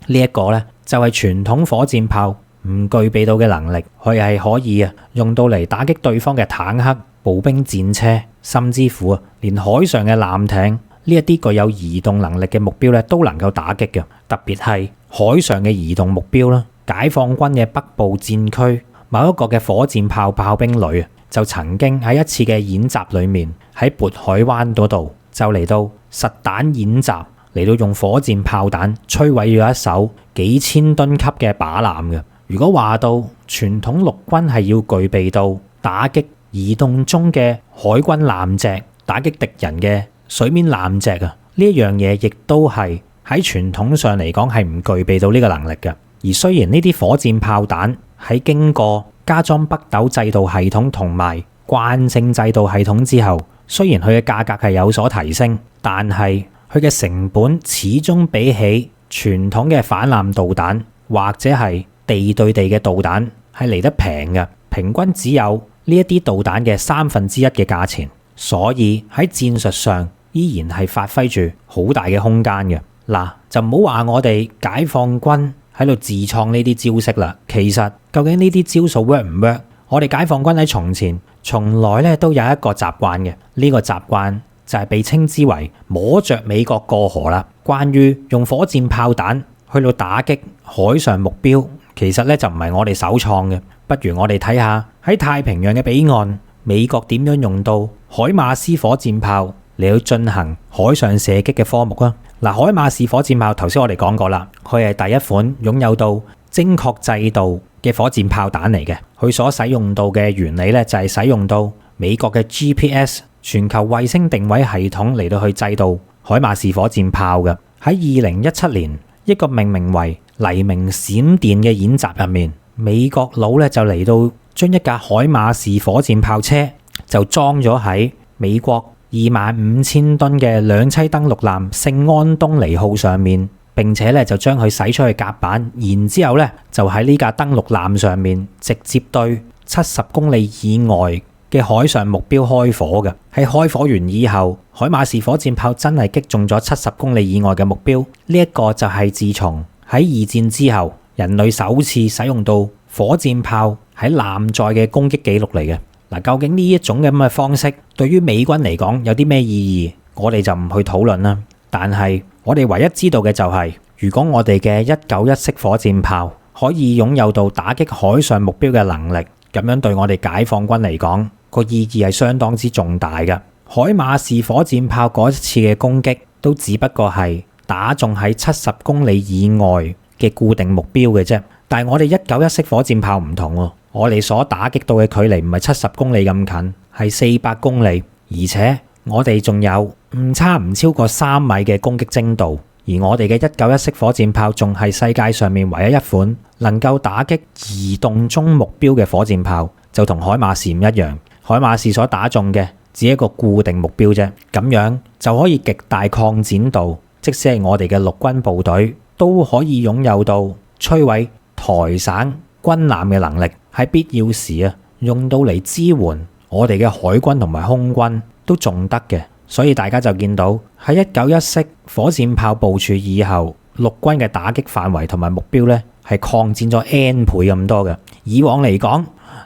呢一個呢，就係傳統火箭炮唔具備到嘅能力，佢係可以用到嚟打擊對方嘅坦克、步兵戰車，甚至乎連海上嘅艦艇呢一啲具有移動能力嘅目標咧，都能夠打擊嘅。特別係海上嘅移動目標啦，解放軍嘅北部戰區某一個嘅火箭炮炮兵旅就曾經喺一次嘅演習裏面喺渤海灣嗰度就嚟到實彈演習，嚟到用火箭炮彈摧毀咗一艘幾千噸級嘅靶艦嘅。如果話到傳統陸軍係要具備到打擊移動中嘅海軍艦隻、打擊敵人嘅水面艦隻呢一樣嘢亦都係喺傳統上嚟講係唔具備到呢個能力嘅。而雖然呢啲火箭炮彈喺經過加裝北斗制導系統同埋慣性制導系統之後，雖然佢嘅價格係有所提升，但係佢嘅成本始終比起傳統嘅反艦導彈或者係地對地嘅導彈係嚟得平嘅，平均只有呢一啲導彈嘅1/3嘅價錢，所以喺戰術上依然係發揮住好大嘅空間嘅。嗱，就唔好話我哋解放軍喺度自創呢啲招式啦。其實究竟呢啲招數 work 唔 work？ 我哋解放軍喺從前從來咧都有一個習慣嘅，呢個習慣就係被稱之為摸着美國過河啦。關於用火箭炮彈去到打擊海上目標其實咧就唔係我哋首創嘅，不如我哋睇下喺太平洋嘅彼岸，美國點樣用到海馬斯火箭炮嚟去進行海上射擊嘅科目啊。嗱，海馬斯火箭炮頭先我哋講過啦，佢係第一款擁有到精確制導嘅火箭炮彈嚟嘅。佢所使用到嘅原理咧就係使用到美國嘅 GPS 全球衛星定位系統嚟到去制導海馬斯火箭炮嘅。喺2017年一個命名為黎明閃電嘅演習入面，美國佬咧就嚟到將一架海馬斯火箭炮車就裝咗喺美國25,000噸嘅兩棲登陸艦聖安東尼號上面，並且咧就將佢駛出去甲板，然之後咧就喺呢架登陸艦上面直接對70公里以外嘅海上目標開火嘅。喺開火完以後，海馬斯火箭炮真係擊中咗70公里以外嘅目標。呢一個就係自從喺二戰之後，人類首次使用到火箭炮喺艦載嘅攻擊記錄嚟嘅。嗱，究竟呢一種咁嘅方式對於美軍嚟講有啲咩意義？我哋就唔去討論啦。但係我哋唯一知道嘅就係，如果我哋嘅191式火箭炮可以擁有到打擊海上目標嘅能力，咁樣對我哋解放軍嚟講個意義係相當之重大嘅。海馬斯火箭炮嗰一次嘅攻擊都只不過係打中喺70公里以外嘅固定目標嘅啫。但係我哋191式火箭炮唔同喎，我哋所打擊到嘅距離唔係70公里咁近，係400公里，而且我哋仲有唔超過3米嘅攻擊精度。而我哋嘅191式火箭炮仲係世界上面唯一一款能夠打擊移動中目標嘅火箭炮，就同海馬斯唔一樣。海馬斯所打中嘅只係一個固定目標啫，咁樣就可以極大擴展到，即使係我哋嘅陸軍部隊都可以擁有到摧毀台省軍艦嘅能力，喺必要時啊用到嚟支援我哋嘅海軍同埋空軍都仲得嘅。所以大家就見到喺191式火箭炮部署以後，陸軍嘅打擊範圍同埋目標咧係擴展咗 N 倍咁多嘅。以往嚟講，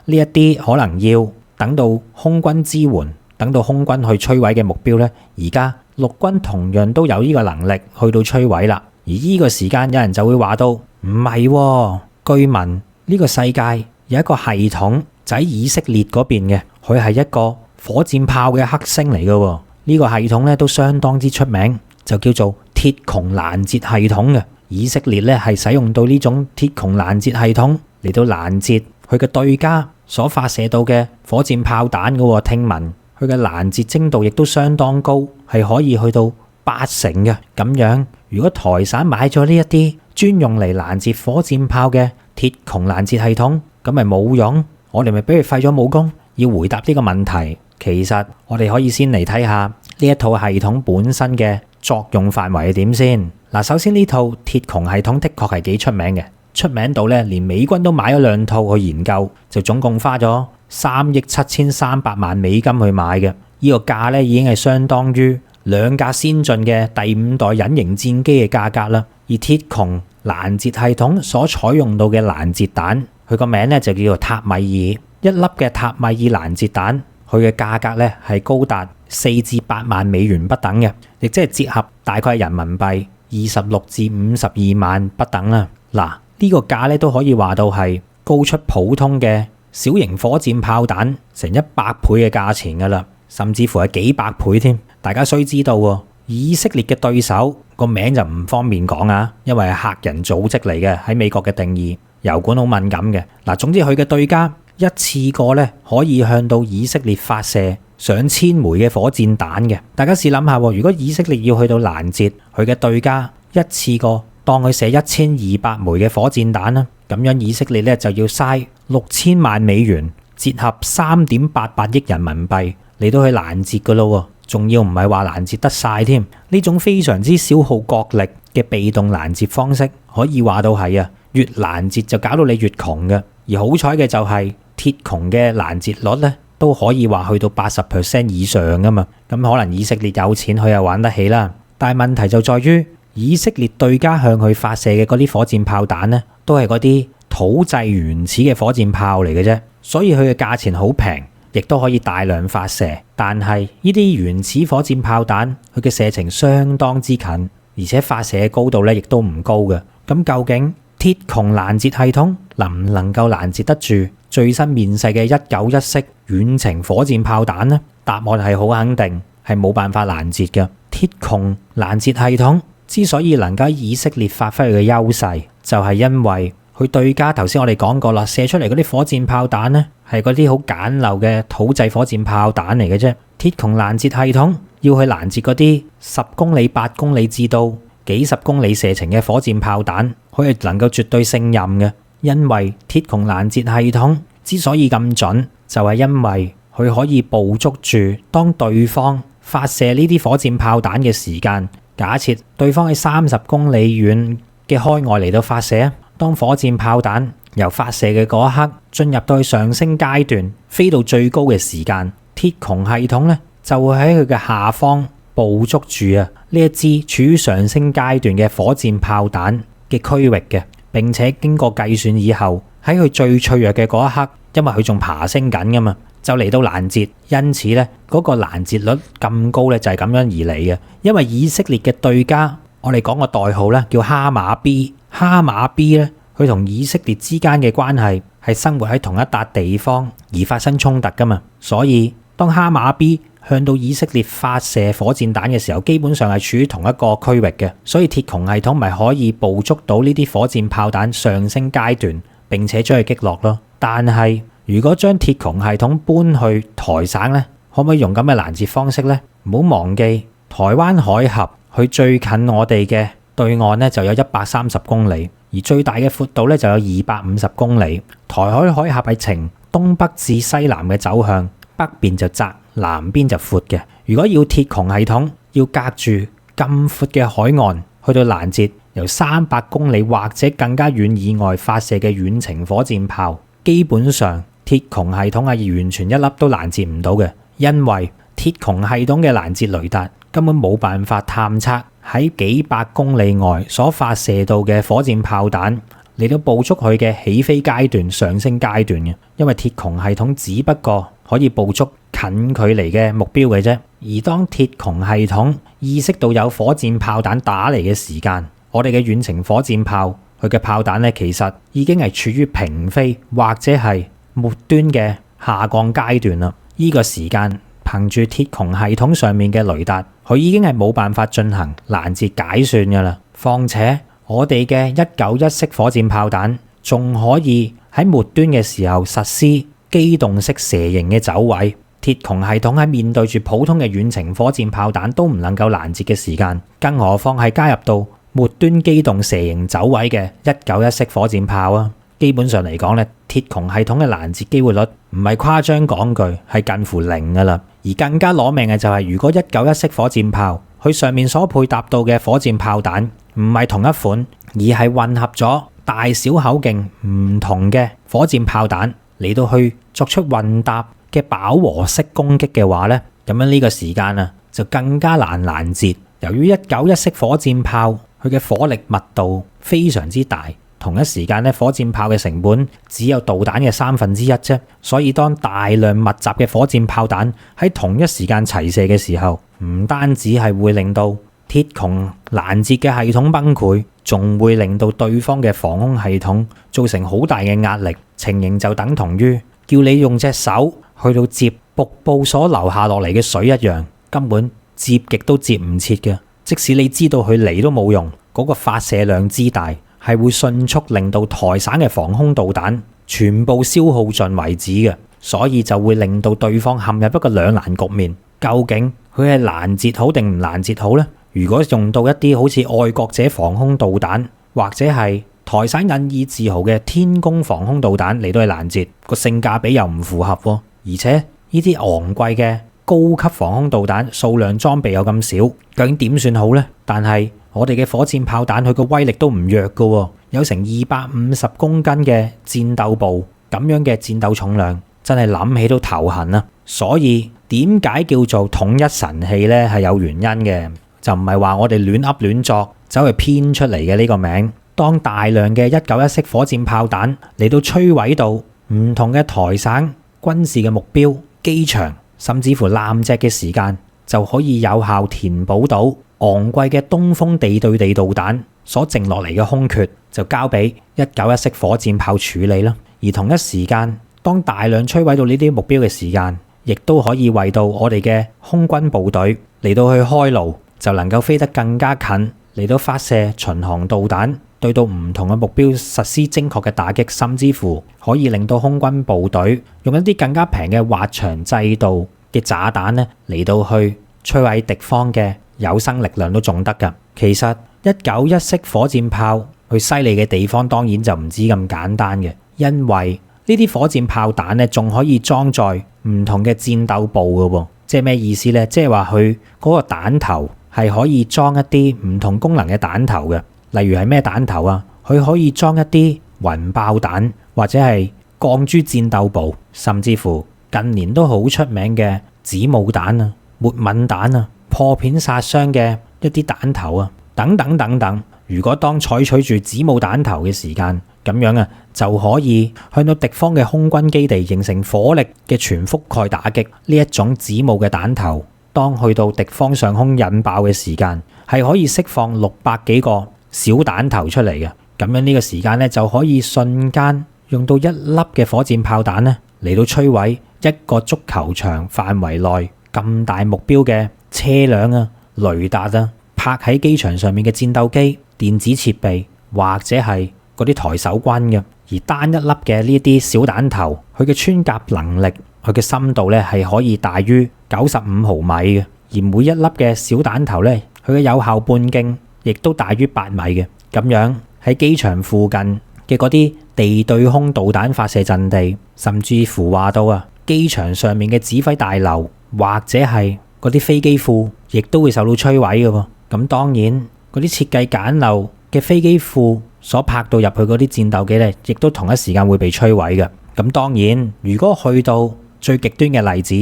呢一啲可能要等到空軍支援，等到空軍去摧毀嘅目標咧，而家陸軍同樣都有呢個能力去到摧毀啦。而呢個時間有人就會話到唔係喎，據聞呢個世界有一個系統就喺以色列嗰邊嘅，佢係一個火箭炮嘅黑星嚟嘅喎。呢個系統咧都相當之出名，就叫做鐵穹攔截系統嘅。以色列咧係使用到呢種鐵穹攔截系統嚟到攔截佢嘅對家所發射到嘅火箭炮彈嘅喎。聽聞佢嘅攔截精度亦都相當高，係可以去到80%嘅。咁樣如果台省買咗呢一啲專用嚟攔截火箭炮嘅鐵穹攔截系統，咁咪冇用，我哋咪俾佢廢咗武功。要回答呢個問題，其實我哋可以先嚟睇下呢一套系統本身嘅作用範圍係點先。嗱，首先呢套鐵穹系統的確係幾出名嘅，出名到咧連美軍都買咗2套去研究，就總共花咗3億7300萬美金去買嘅。呢個價咧已經係相當於2架先進嘅第5代隱形戰機嘅價格啦。而鐵穹攔截系統所採用到嘅攔截彈，佢個名咧就叫做塔米爾。一粒嘅塔米爾攔截彈，佢嘅價格咧係高達4至8萬美元不等嘅，亦即係折合大概係人民幣26至52萬不等啦。嗱，呢個價咧都可以話到係高出普通嘅小型火箭炮彈成100倍嘅價錢噶啦，甚至乎係幾百倍添。大家須知道喎，以色列嘅對手個名就唔方便講啊，因為係客人組織嚟嘅，喺美國嘅定義，油管好敏感嘅。嗱，總之佢嘅對家一次過咧可以向到以色列發射上千枚嘅火箭彈嘅。大家試諗下，如果以色列要去到攔截佢嘅對家，一次過當佢射1200枚嘅火箭彈啦，咁樣以色列咧就要嘥6000萬美元，折合3.88億人民幣嚟到去攔截噶咯。仲要唔係話攔截得晒添，呢種非常之消耗國力嘅被動攔截方式，可以話到係啊，越攔截就搞到你越窮嘅。而好彩嘅就係鐵穹嘅攔截率咧都可以話去到80% 以上噶嘛。咁可能以色列有錢，佢又玩得起啦。但係問題就在於以色列對家向佢發射嘅嗰啲火箭炮彈咧，都係嗰啲土製原始嘅火箭炮嚟嘅啫，所以佢嘅價錢好平，亦都可以大量發射。但係呢啲原始火箭炮彈，佢嘅射程相當之近，而且發射嘅高度咧亦都唔高嘅。咁究竟鐵穹攔截系統能唔能夠攔截得住最新面世嘅191式遠程火箭炮彈呢？答案係好肯定，係冇辦法攔截嘅。鐵穹攔截系統之所以能夠喺以色列發揮佢嘅優勢，就係因為佢對家頭先我哋講過啦，射出嚟嗰啲火箭炮彈呢，係嗰啲好簡陋嘅土製火箭炮彈嚟嘅啫。鐵穹攔截系統要去攔截嗰啲10公里、8公里至到幾十公里射程嘅火箭炮彈，佢係能夠絕對勝任嘅。因為鐵穹攔截系統之所以咁準，就係因為佢可以捕捉住當對方發射呢啲火箭炮彈嘅時間。假設對方喺30公里遠嘅開外嚟到發射，當火箭炮彈由發射嘅嗰一刻進入到去上升階段，飛到最高嘅時間，鐵穹系統咧就會喺佢嘅下方捕捉住呢一支處於上升階段嘅火箭炮彈嘅區域嘅，並且經過計算以後，喺佢最脆弱嘅嗰一刻，因為佢仲爬升緊噶嘛，就嚟到攔截。因此咧，嗰個攔截率咁高咧，就係咁樣而嚟嘅。因為以色列嘅對家，我哋講個代號咧叫哈馬 B， 哈馬 B 咧，佢同以色列之間嘅關係係生活喺同一笪地方而發生衝突噶嘛，所以當哈馬 B 向到以色列發射火箭彈嘅時候，基本上係處於同一個區域嘅，所以鐵穹系統咪可以捕捉到呢啲火箭炮彈上升階段，並且將佢擊落咯。但係如果將鐵穹系統搬去台省呢，可唔可以用咁嘅攔截方式呢？唔好忘記台灣海峽，佢最近我哋嘅對岸呢就有130公里，而最大嘅闊度呢就有250公里。台海海峽係呈東北至西南嘅走向，北邊就窄，南邊就闊嘅。如果要鐵穹系統要隔住咁闊嘅海岸去到攔截由300公里或者更加遠以外發射嘅遠程火箭炮，基本上鐵穹系統係完全一粒都攔截唔到嘅，因為鐵穹系統嘅攔截雷達根本冇辦法探測喺幾百公里外所發射到嘅火箭炮彈嚟到捕捉佢嘅起飛階段、上升階段嘅，因為鐵穹系統只不過可以捕捉近距離嘅目標嘅啫。而當鐵穹系統意識到有火箭炮彈打嚟嘅時間，我哋嘅遠程火箭炮佢嘅炮彈咧，其實已經係處於平飛或者係末端嘅下降階段啦。呢個時間憑住鐵穹系統上面嘅雷達，佢已經係冇辦法進行攔截解算噶啦。況且我哋嘅191式火箭炮彈仲可以喺末端嘅時候實施機動式蛇形嘅走位。鐵穹系統喺面對住普通嘅遠程火箭炮彈都唔能夠攔截嘅時間，更何況係加入到末端機動蛇形走位嘅191式火箭炮啊！基本上嚟講咧，鐵穹系統嘅攔截機會率唔係誇張講句，係近乎零噶啦。而更加攞命嘅就係，如果191式火箭炮佢上面所配搭到嘅火箭炮彈唔係同一款，而係混合咗大小口徑唔同嘅火箭炮彈嚟到去作出混搭嘅飽和式攻擊嘅話咧，咁樣呢個時間啊就更加難攔截。由於191式火箭炮佢嘅火力密度非常之大，同一時間咧火箭炮嘅成本只有導彈嘅1/3啫，所以當大量密集嘅火箭炮彈喺同一時間齊射嘅時候，唔單止係會令到鐵穹攔截嘅系統崩潰，仲會令到對方嘅防空系統造成好大嘅壓力。情形就等同於叫你用隻手去到接瀑布所流下落嚟嘅水一樣，根本接極都接唔切嘅。即使你知道佢嚟都冇用，嗰個發射量之大，係會迅速令到台省嘅防空導彈全部消耗盡為止嘅，所以就會令到對方陷入一個兩難局面。究竟佢係攔截好定唔攔截好呢？如果用到一啲好似愛國者防空導彈，或者係台省引以自豪嘅天宮防空導彈嚟到去攔截，個性價比又唔符合喎。而且呢啲昂貴嘅高級防空導彈數量裝備有咁少，究竟點算好呢？但係我哋嘅火箭炮彈佢個威力都唔弱㗎喎，有成250公斤嘅戰鬥部，咁樣嘅戰鬥重量真係諗起都頭痕啊！所以點解叫做統一神器呢？係有原因嘅，就唔係話我哋亂噏亂作走去編出嚟嘅呢個名。當大量嘅191式火箭炮彈嚟到摧毀到唔同嘅台省軍事嘅目標、機場甚至乎艦隻嘅時間，就可以有效填補到昂貴嘅東風地對地導彈所剩落嚟嘅空缺就交俾191式火箭炮處理啦。而同一時間，當大量摧毀到呢啲目標嘅時間，亦都可以為到我哋嘅空軍部隊嚟到去開路，就能夠飛得更加近，嚟到發射巡航導彈，對到唔同嘅目標實施精確嘅打擊，甚至乎可以令到空軍部隊用一啲更加平嘅滑翔制導嘅炸彈咧嚟到去摧毀敵方嘅有生力量都仲得㗎。其實191式火箭炮佢犀利嘅地方當然就唔止咁簡單嘅，因為呢啲火箭炮彈咧仲可以裝載唔同嘅戰鬥部㗎喎。即係咩意思呢？即係話佢嗰個彈頭係可以裝一啲唔同功能嘅彈頭嘅。例如係咩彈頭啊？佢可以裝一啲雲爆彈，或者係鋼珠戰鬥部，甚至乎近年都好出名嘅子母彈啊、末敏彈啊、破片殺傷嘅一啲彈頭啊，等等等等。如果當採取住子母彈頭嘅時間，咁樣啊，就可以向到敵方嘅空軍基地形成火力嘅全覆蓋打擊。呢一種子母嘅彈頭，當去到敵方上空引爆嘅時間，係可以釋放600幾個小彈頭出嚟嘅。咁樣呢個時間咧，就可以瞬間用到1粒嘅火箭炮彈咧嚟到摧毀一個足球場範圍內咁大目標嘅車輛啊、雷達啊、泊喺機場上面嘅戰鬥機、電子設備，或者係嗰啲抬手軍嘅。而單一粒嘅呢啲小彈頭，佢嘅穿甲能力、佢嘅深度咧係可以大於95毫米嘅。而每一粒嘅小彈頭咧，佢嘅有效半徑亦都大於8米嘅。咁樣喺機場附近嘅嗰啲地對空導彈發射陣地，甚至乎話到啊，機場上面嘅指揮大樓或者係嗰啲飛機庫，亦都會受到摧毀嘅喎。咁當然嗰啲設計簡陋嘅飛機庫所泊到入去嗰啲戰鬥機咧，亦都同一時間會被摧毀嘅。咁當然，如果去到最極端嘅例子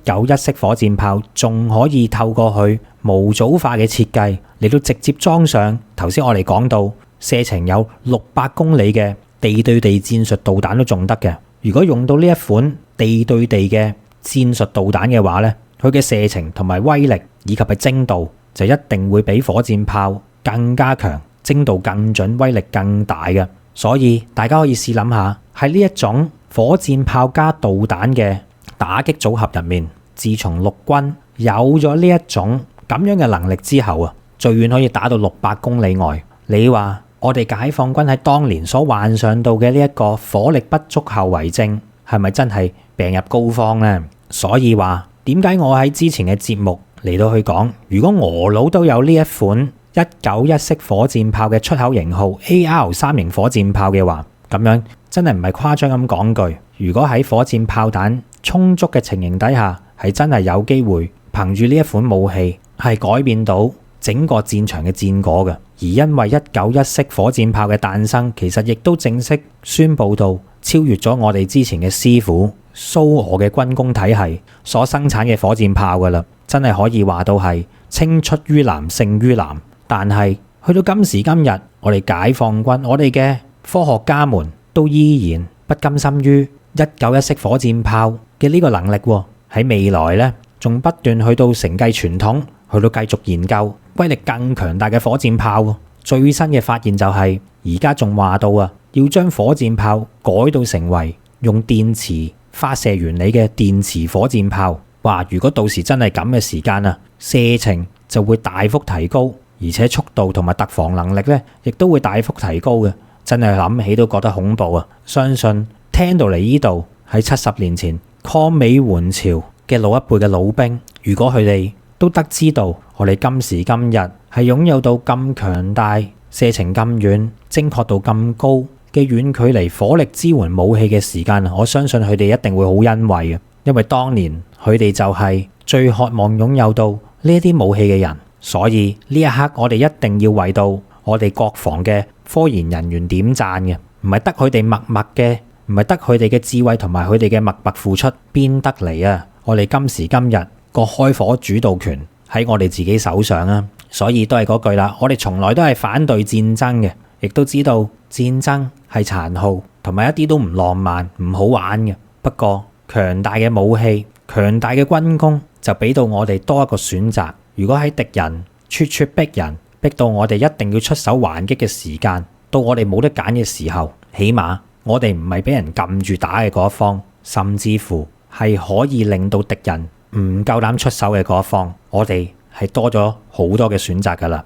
，191式火箭炮仲可以透過佢模組化嘅設計嚟到直接裝上頭先我哋講到射程有600公里嘅地對地戰術導彈都仲得嘅。如果用到呢一款地對地嘅戰術導彈嘅話咧，佢嘅射程同埋威力以及係精度就一定會比火箭炮更加強，精度更準，威力更大嘅。所以大家可以試諗下，喺呢一種火箭炮加導彈嘅打擊組合入面，自從陸軍有咗呢一種咁樣嘅能力之後啊，最遠可以打到600公里外。你話我哋解放軍喺當年所患上到嘅呢一個火力不足後遺症，係咪真係病入膏肓呢？所以話點解我喺之前嘅節目嚟到去講，如果俄佬都有呢一款191式火箭炮嘅出口型號 AR3型火箭炮嘅話，咁樣真係唔係誇張咁講句。如果喺火箭炮彈充足嘅情形底下，係真係有機會憑住呢一款武器係改變到整個戰場嘅戰果嘅。而因為191式火箭炮嘅誕生，其實亦都正式宣佈到超越咗我哋之前嘅師傅蘇俄嘅軍工體系所生產嘅火箭炮噶啦，真係可以話到係青出於藍勝於藍。但係去到今時今日，我哋解放軍，我哋嘅科學家們都依然不甘心於191式火箭炮嘅呢個能力喎。喺未來呢，仲不斷去到承繼傳統，去到繼續研究威力更強大嘅火箭炮。最新嘅發現就係而家仲話到啊，要將火箭炮改到成為用電磁發射原理嘅電磁火箭炮。哇！如果到時真係咁嘅時間啊，射程就會大幅提高，而且速度同埋突防能力咧，亦都會大幅提高嘅。真係諗起都覺得恐怖啊！相信聽到嚟呢度，喺70年前抗美援朝嘅老一輩嘅老兵，如果佢哋都得知到我哋今時今日係擁有到咁強大、射程咁遠、精確度咁高嘅遠距離火力支援武器嘅時間，我相信佢哋一定會好欣慰嘅，因為當年佢哋就係最渴望擁有到呢啲武器嘅人。所以呢一刻我哋一定要為到我哋國防嘅科研人員點讚嘅，唔係得佢哋默默嘅，唔係得佢哋嘅智慧同埋佢哋嘅默默付出邊得嚟啊！我哋今時今日個開火主導權喺我哋自己手上啊！所以都係嗰句啦，我哋從來都係反對戰爭嘅，亦都知道戰爭係殘酷同埋一啲都唔浪漫、唔好玩嘅。不過強大嘅武器、強大嘅軍工就俾到我哋多一個選擇。如果喺敵人咄咄逼人、逼到我哋一定要出手還擊嘅時間，到我哋冇得揀嘅時候，起碼我哋唔係俾人撳住打嘅嗰一方，甚至乎係可以令到敵人唔夠膽出手嘅嗰一方，我哋係多咗好多嘅選擇噶啦。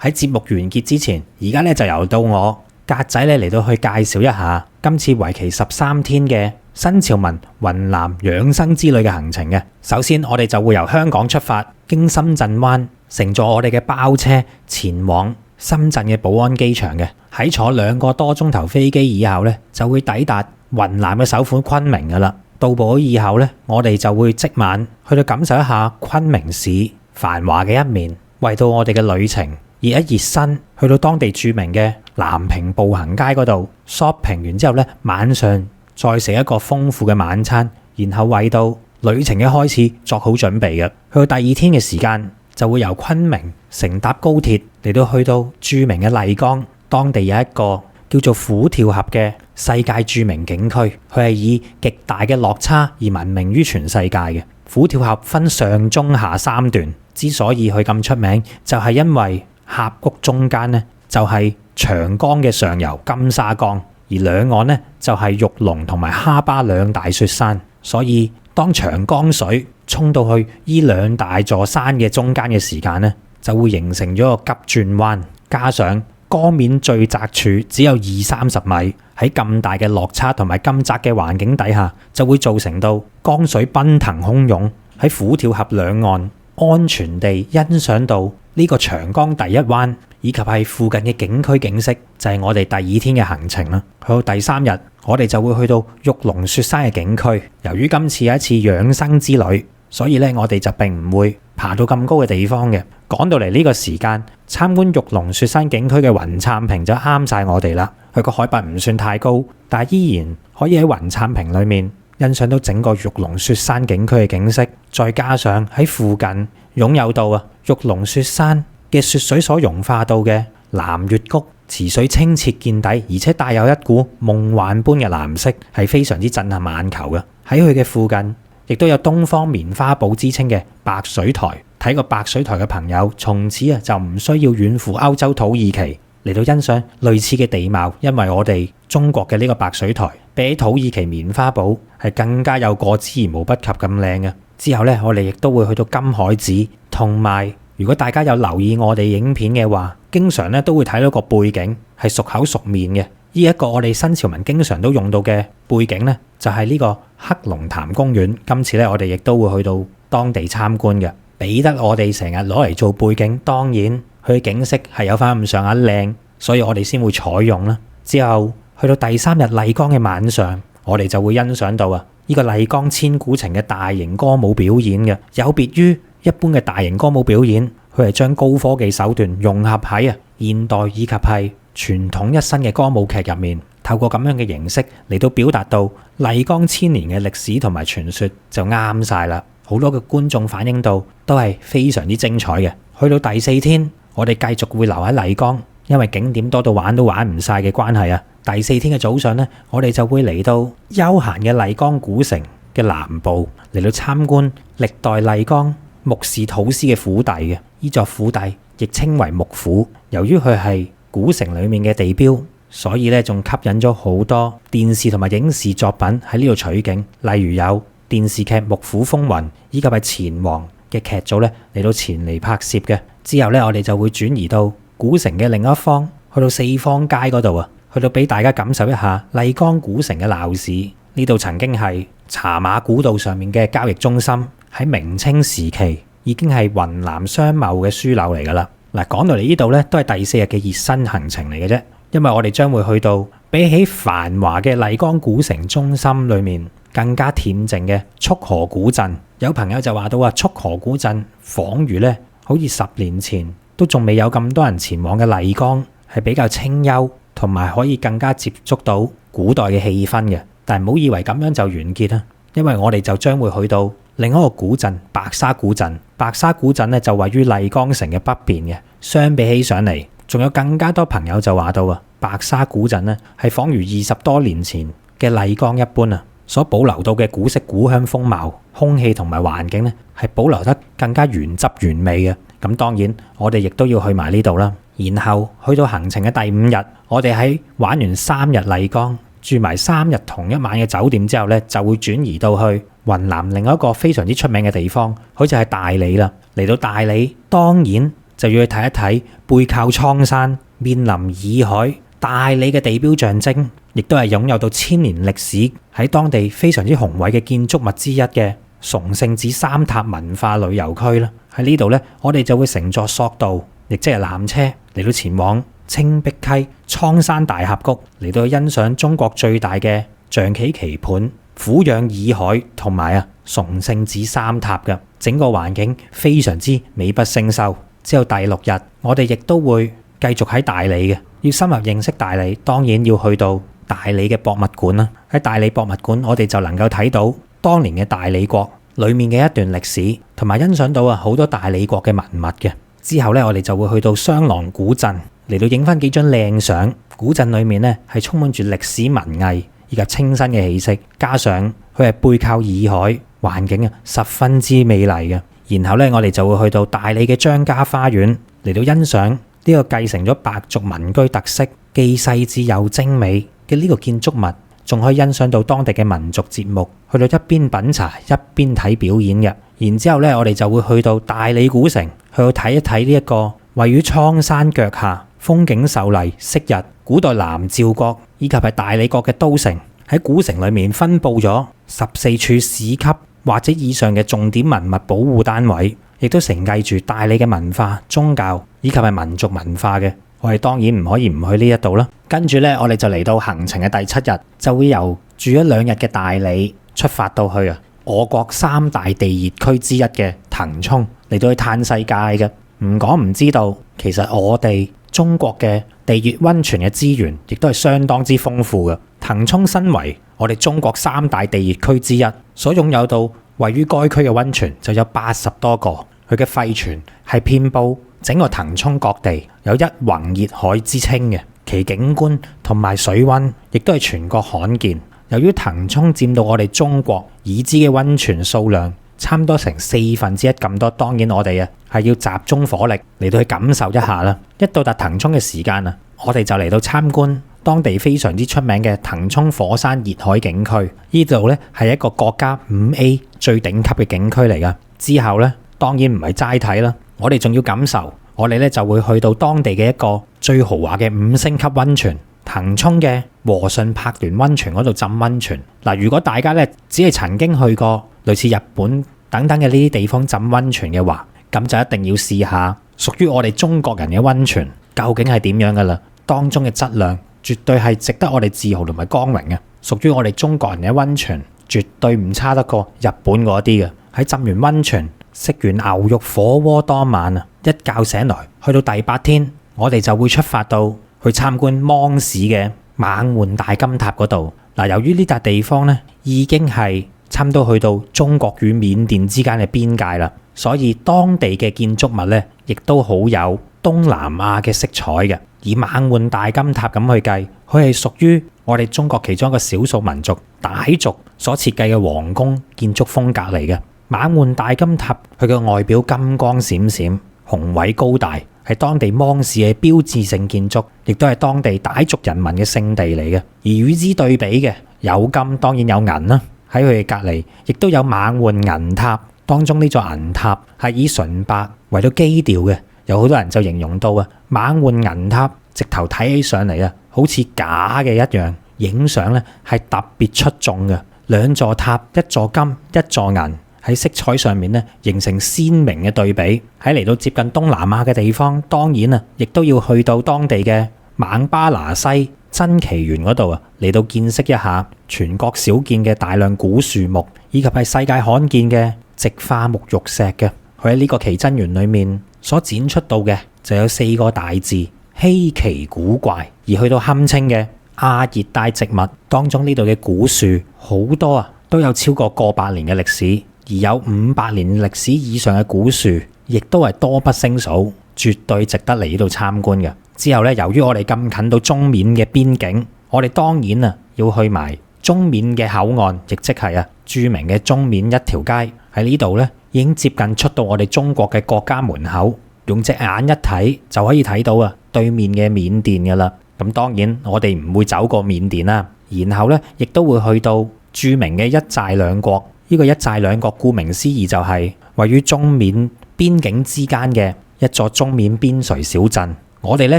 喺節目完結之前，而家咧就由到我格仔咧嚟到去介紹一下今次為期13天嘅新潮文雲南養生之旅嘅行程嘅。首先我哋就會由香港出發，經深圳灣乘坐我哋嘅包車前往深圳嘅寶安機場嘅。喺坐2個多鐘頭飛機以後咧，就會抵達雲南嘅首府昆明噶啦。到埗以後咧，我哋就會即晚去到感受一下昆明市繁華嘅一面，為到我哋嘅旅程熱一熱身，去到當地著名嘅南屏步行街嗰度 shopping 完之後咧，晚上再食一個豐富嘅晚餐，然後為到旅程嘅開始作好準備嘅。去到第2天嘅時間，就會由昆明乘搭高鐵嚟到去到著名嘅麗江，當地有一個叫做虎跳峽嘅世界著名景區，佢係以極大嘅落差而聞名於全世界嘅。虎跳峽分上中下3段，之所以佢咁出名，就係因為峽谷中間呢，就係長江嘅上游金沙江，而兩岸呢，就係玉龍同埋哈巴2大雪山，所以當長江水衝到去呢2大座山嘅中間嘅時間呢，就會形成咗個急轉彎，加上江面最窄處只有20-30米，喺咁大嘅落差同埋咁窄嘅環境底下，就會造成到江水奔騰洶湧，喺虎跳峽兩岸安全地欣賞到呢個長江第一灣，以及係附近嘅景區景色，就係我哋第2天嘅行程啦。去到第3日，我哋就會去到玉龍雪山嘅景區。由於今次係一次養生之旅，所以咧我哋就並唔會爬到咁高嘅地方嘅。講到嚟呢個時間，參觀玉龍雪山景區嘅雲杉坪就啱晒我哋啦。佢個海拔唔算太高，但係依然可以喺雲杉坪裏面欣賞到整個玉龍雪山景區嘅景色，再加上喺附近擁有到玉龍雪山嘅雪水所融化到嘅藍月谷，池水清澈見底，而且帶有一股夢幻般嘅藍色，係非常之震撼眼球嘅。喺佢嘅附近亦都有東方棉花堡之稱嘅白水台，睇過白水台嘅朋友從此就唔需要遠赴歐洲土耳其嚟到欣賞類似嘅地貌，因為我哋中國嘅呢個白水台比起土耳其棉花堡係更加有過之而無不及咁靚嘅。之後呢，我哋亦都會去到金海寺，同埋如果大家有留意我哋影片嘅話，經常咧都會睇到個背景係熟口熟面嘅。呢一個我哋新潮文經常都用到嘅背景呢，就係呢個黑龍潭公園。今次咧我哋亦都會去到當地參觀嘅，俾得我哋成日攞嚟做背景。當然佢嘅景色係有翻咁上下靚，所以我哋先會採用啦。之後去到第3日麗江嘅晚上，我哋就會欣賞到呢個麗江千古情嘅大型歌舞表演嘅。有別於一般嘅大型歌舞表演，佢係將高科技手段融合喺現代以及係傳統一新嘅歌舞劇入面，透過咁樣嘅形式嚟到表達到麗江1000年嘅歷史同埋傳說，就啱晒啦。好多嘅觀眾反映到都係非常之精彩嘅。去到第4天，我哋繼續會留喺麗江，因為景點多到玩都玩唔晒嘅關係第4天嘅早上呢，我哋就會嚟到悠閒嘅麗江古城嘅南部，嚟到參觀歷代麗江木氏土司嘅府邸嘅。呢座府邸亦稱為木府，由於佢係古城裏面嘅地標，所以咧仲吸引咗好多電視同埋影視作品喺呢度取景，例如有電視劇《木府風雲》以及係錢王嘅劇組咧嚟到前嚟拍攝嘅。之後咧我哋就會轉移到古城嘅另一方，去到四方街嗰度去到俾大家感受一下麗江古城嘅鬧市。呢度曾經係茶馬古道上面嘅交易中心，喺明清時期已經係雲南商貿嘅樞紐嚟噶啦。嗱，講到嚟呢度咧，都係第4日嘅熱身行程嚟嘅啫。因為我哋將會去到比起繁華嘅麗江古城中心裏面更加恬靜嘅束河古鎮。有朋友就話到束河古鎮仿如咧，好似10年前都仲未有咁多人前往嘅麗江，係比較清幽，同埋可以更加接觸到古代嘅氣氛嘅。但係唔好以為咁樣就完結啦，因為我哋就將會去到另一個古鎮白沙古鎮。白沙古鎮咧就位於麗江城嘅北邊嘅。相比起上嚟，仲有更加多朋友就話到白沙古鎮咧係仿如20多年前嘅麗江一般所保留到嘅古色古香風貌、空氣同埋環境咧係保留得更加原汁原味嘅。咁當然我哋亦都要去埋呢度啦。然後去到行程嘅第5日，我哋喺玩完3日麗江，住埋3日同一晚嘅酒店之後呢，就會轉移到去雲南另一個非常之出名嘅地方，好似係大理啦。嚟到大理，當然就要去睇一睇背靠蒼山、面臨洱海、大理嘅地標象徵，亦都係擁有到1000年歷史喺當地非常之雄偉嘅建築物之一嘅崇聖寺三塔文化旅遊區啦。喺呢度呢，我哋就會乘坐索道，亦即係纜車嚟到前往青碧溪、蒼山大峽谷，嚟到欣賞中國最大嘅象棋棋盤、俯仰洱海同埋崇聖寺三塔嘅整個環境非常之美不勝收。之後第6日，我哋亦都會繼續喺大理嘅，要深入認識大理，當然要去到大理嘅博物館啦。喺大理博物館，我哋就能夠睇到當年嘅大理國裏面嘅一段歷史，同埋欣賞到好多大理國嘅文物嘅。之後呢，我哋就會去到雙廊古鎮嚟到影翻幾張靚相。古鎮裏面呢係充滿住歷史文藝以及清新嘅氣息，加上佢係背靠洱海，環境十分之美麗嘅。然後呢，我哋就會去到大理嘅張家花園嚟到欣賞呢個繼承咗白族民居特色，既細緻又精美嘅呢個建築物，仲可以欣賞到當地嘅民族節目，去到一邊品茶一邊睇表演嘅。然之後呢，我哋就會去到大理古城，去到睇一睇呢一個位於蒼山腳下、風景秀麗、昔日古代南詔國以及係大理國嘅都城。喺古城裏面分佈咗14處市級或者以上嘅重點文物保護單位，亦都承繼住大理嘅文化、宗教以及係民族文化嘅。我哋當然唔可以唔去呢一度啦。跟住呢，我哋就嚟到行程嘅第7日，就會由住咗2日嘅大理出發到去我國3大地熱區之一嘅騰衝，嚟到去嘆世界嘅。唔講唔知道，其實我哋中國嘅地熱溫泉嘅資源亦都係相當之豐富嘅。騰衝身為我哋中國3大地熱區之一，所擁有到位於該區嘅溫泉就有80多個，佢嘅沸泉係遍佈整個騰衝各地，有一泓熱海之稱嘅。其景觀同埋水溫亦都係全國罕見。由於騰衝佔到我哋中國已知嘅溫泉數量差唔多成1/4咁多，當然我哋係要集中火力嚟到去感受一下啦。一到達騰衝嘅時間我哋就嚟到參觀當地非常之出名嘅騰衝火山熱海景區。呢度呢係一個國家5A 最頂級嘅景區嚟噶。之後呢，當然唔係齋睇啦，我哋仲要感受。我哋呢就會去到當地嘅一個最豪華嘅5星級溫泉，騰衝嘅和順柏巒溫泉嗰度浸溫泉。嗱，如果大家呢只係曾經去過類似日本等等嘅呢啲地方浸溫泉嘅話，咁就一定要試下屬於我哋中國人嘅溫泉究竟係點樣噶啦。當中嘅質量絕對係值得我哋自豪同埋光榮嘅。屬於我哋中國人嘅溫泉絕對唔差得過日本嗰啲嘅。喺浸完溫泉，食完牛肉火鍋當晚一覺醒來，去到第8天，我哋就會出發到去參觀芒市嘅猛獾大金塔嗰度。嗱，由於呢笪地方呢已經係差唔多去到中國與緬甸之間嘅邊界啦，所以當地嘅建築物呢亦都好有東南亞嘅色彩嘅。以猛獾大金塔咁去計，佢係屬於我哋中國其中一個少數民族傣族所設計嘅皇宮建築風格嚟嘅。猛獾大金塔佢嘅外表金光閃閃、雄偉高大，係當地芒市嘅標誌性建築，亦都係當地傣族人民嘅聖地嚟嘅。而與之對比嘅有金，當然有銀啦。喺佢嘅隔離，亦都有猛獾銀塔，當中呢座銀塔係以純白為到基調嘅。有好多人就形容到猛獾銀塔直頭睇起上嚟好似假嘅一樣，影相咧係特別出眾嘅。2座塔，一座金，一座銀，喺色彩上面咧形成鮮明嘅對比。喺嚟到接近東南亞嘅地方，當然亦都要去到當地嘅孟巴拿西珍奇園嗰度嚟到見識一下全國少見嘅大量古樹木，以及係世界罕見嘅直化沐浴石嘅。佢喺呢個奇珍園裏面所展出到嘅就有4個大字：稀奇古怪。而去到堪稱嘅亞熱帶植物當中，呢度嘅古樹好多都有超過過百年嘅歷史，而有500年歷史以上嘅古樹亦都係多不勝數，絕對值得嚟呢度參觀嘅。之後咧，由於我哋咁近到中緬嘅邊境，我哋當然要去埋中緬嘅口岸，亦即係著名嘅中緬一條街。喺呢度咧已經接近出到我哋中國嘅國家門口。用隻眼一睇就可以睇到啊，對面嘅緬甸噶啦。咁當然我哋唔會走過緬甸啦，然後咧亦都會去到著名嘅一寨兩國。呢個一寨兩國顧名思義就係位於中緬邊境之間嘅一座中緬邊陲小鎮。我哋咧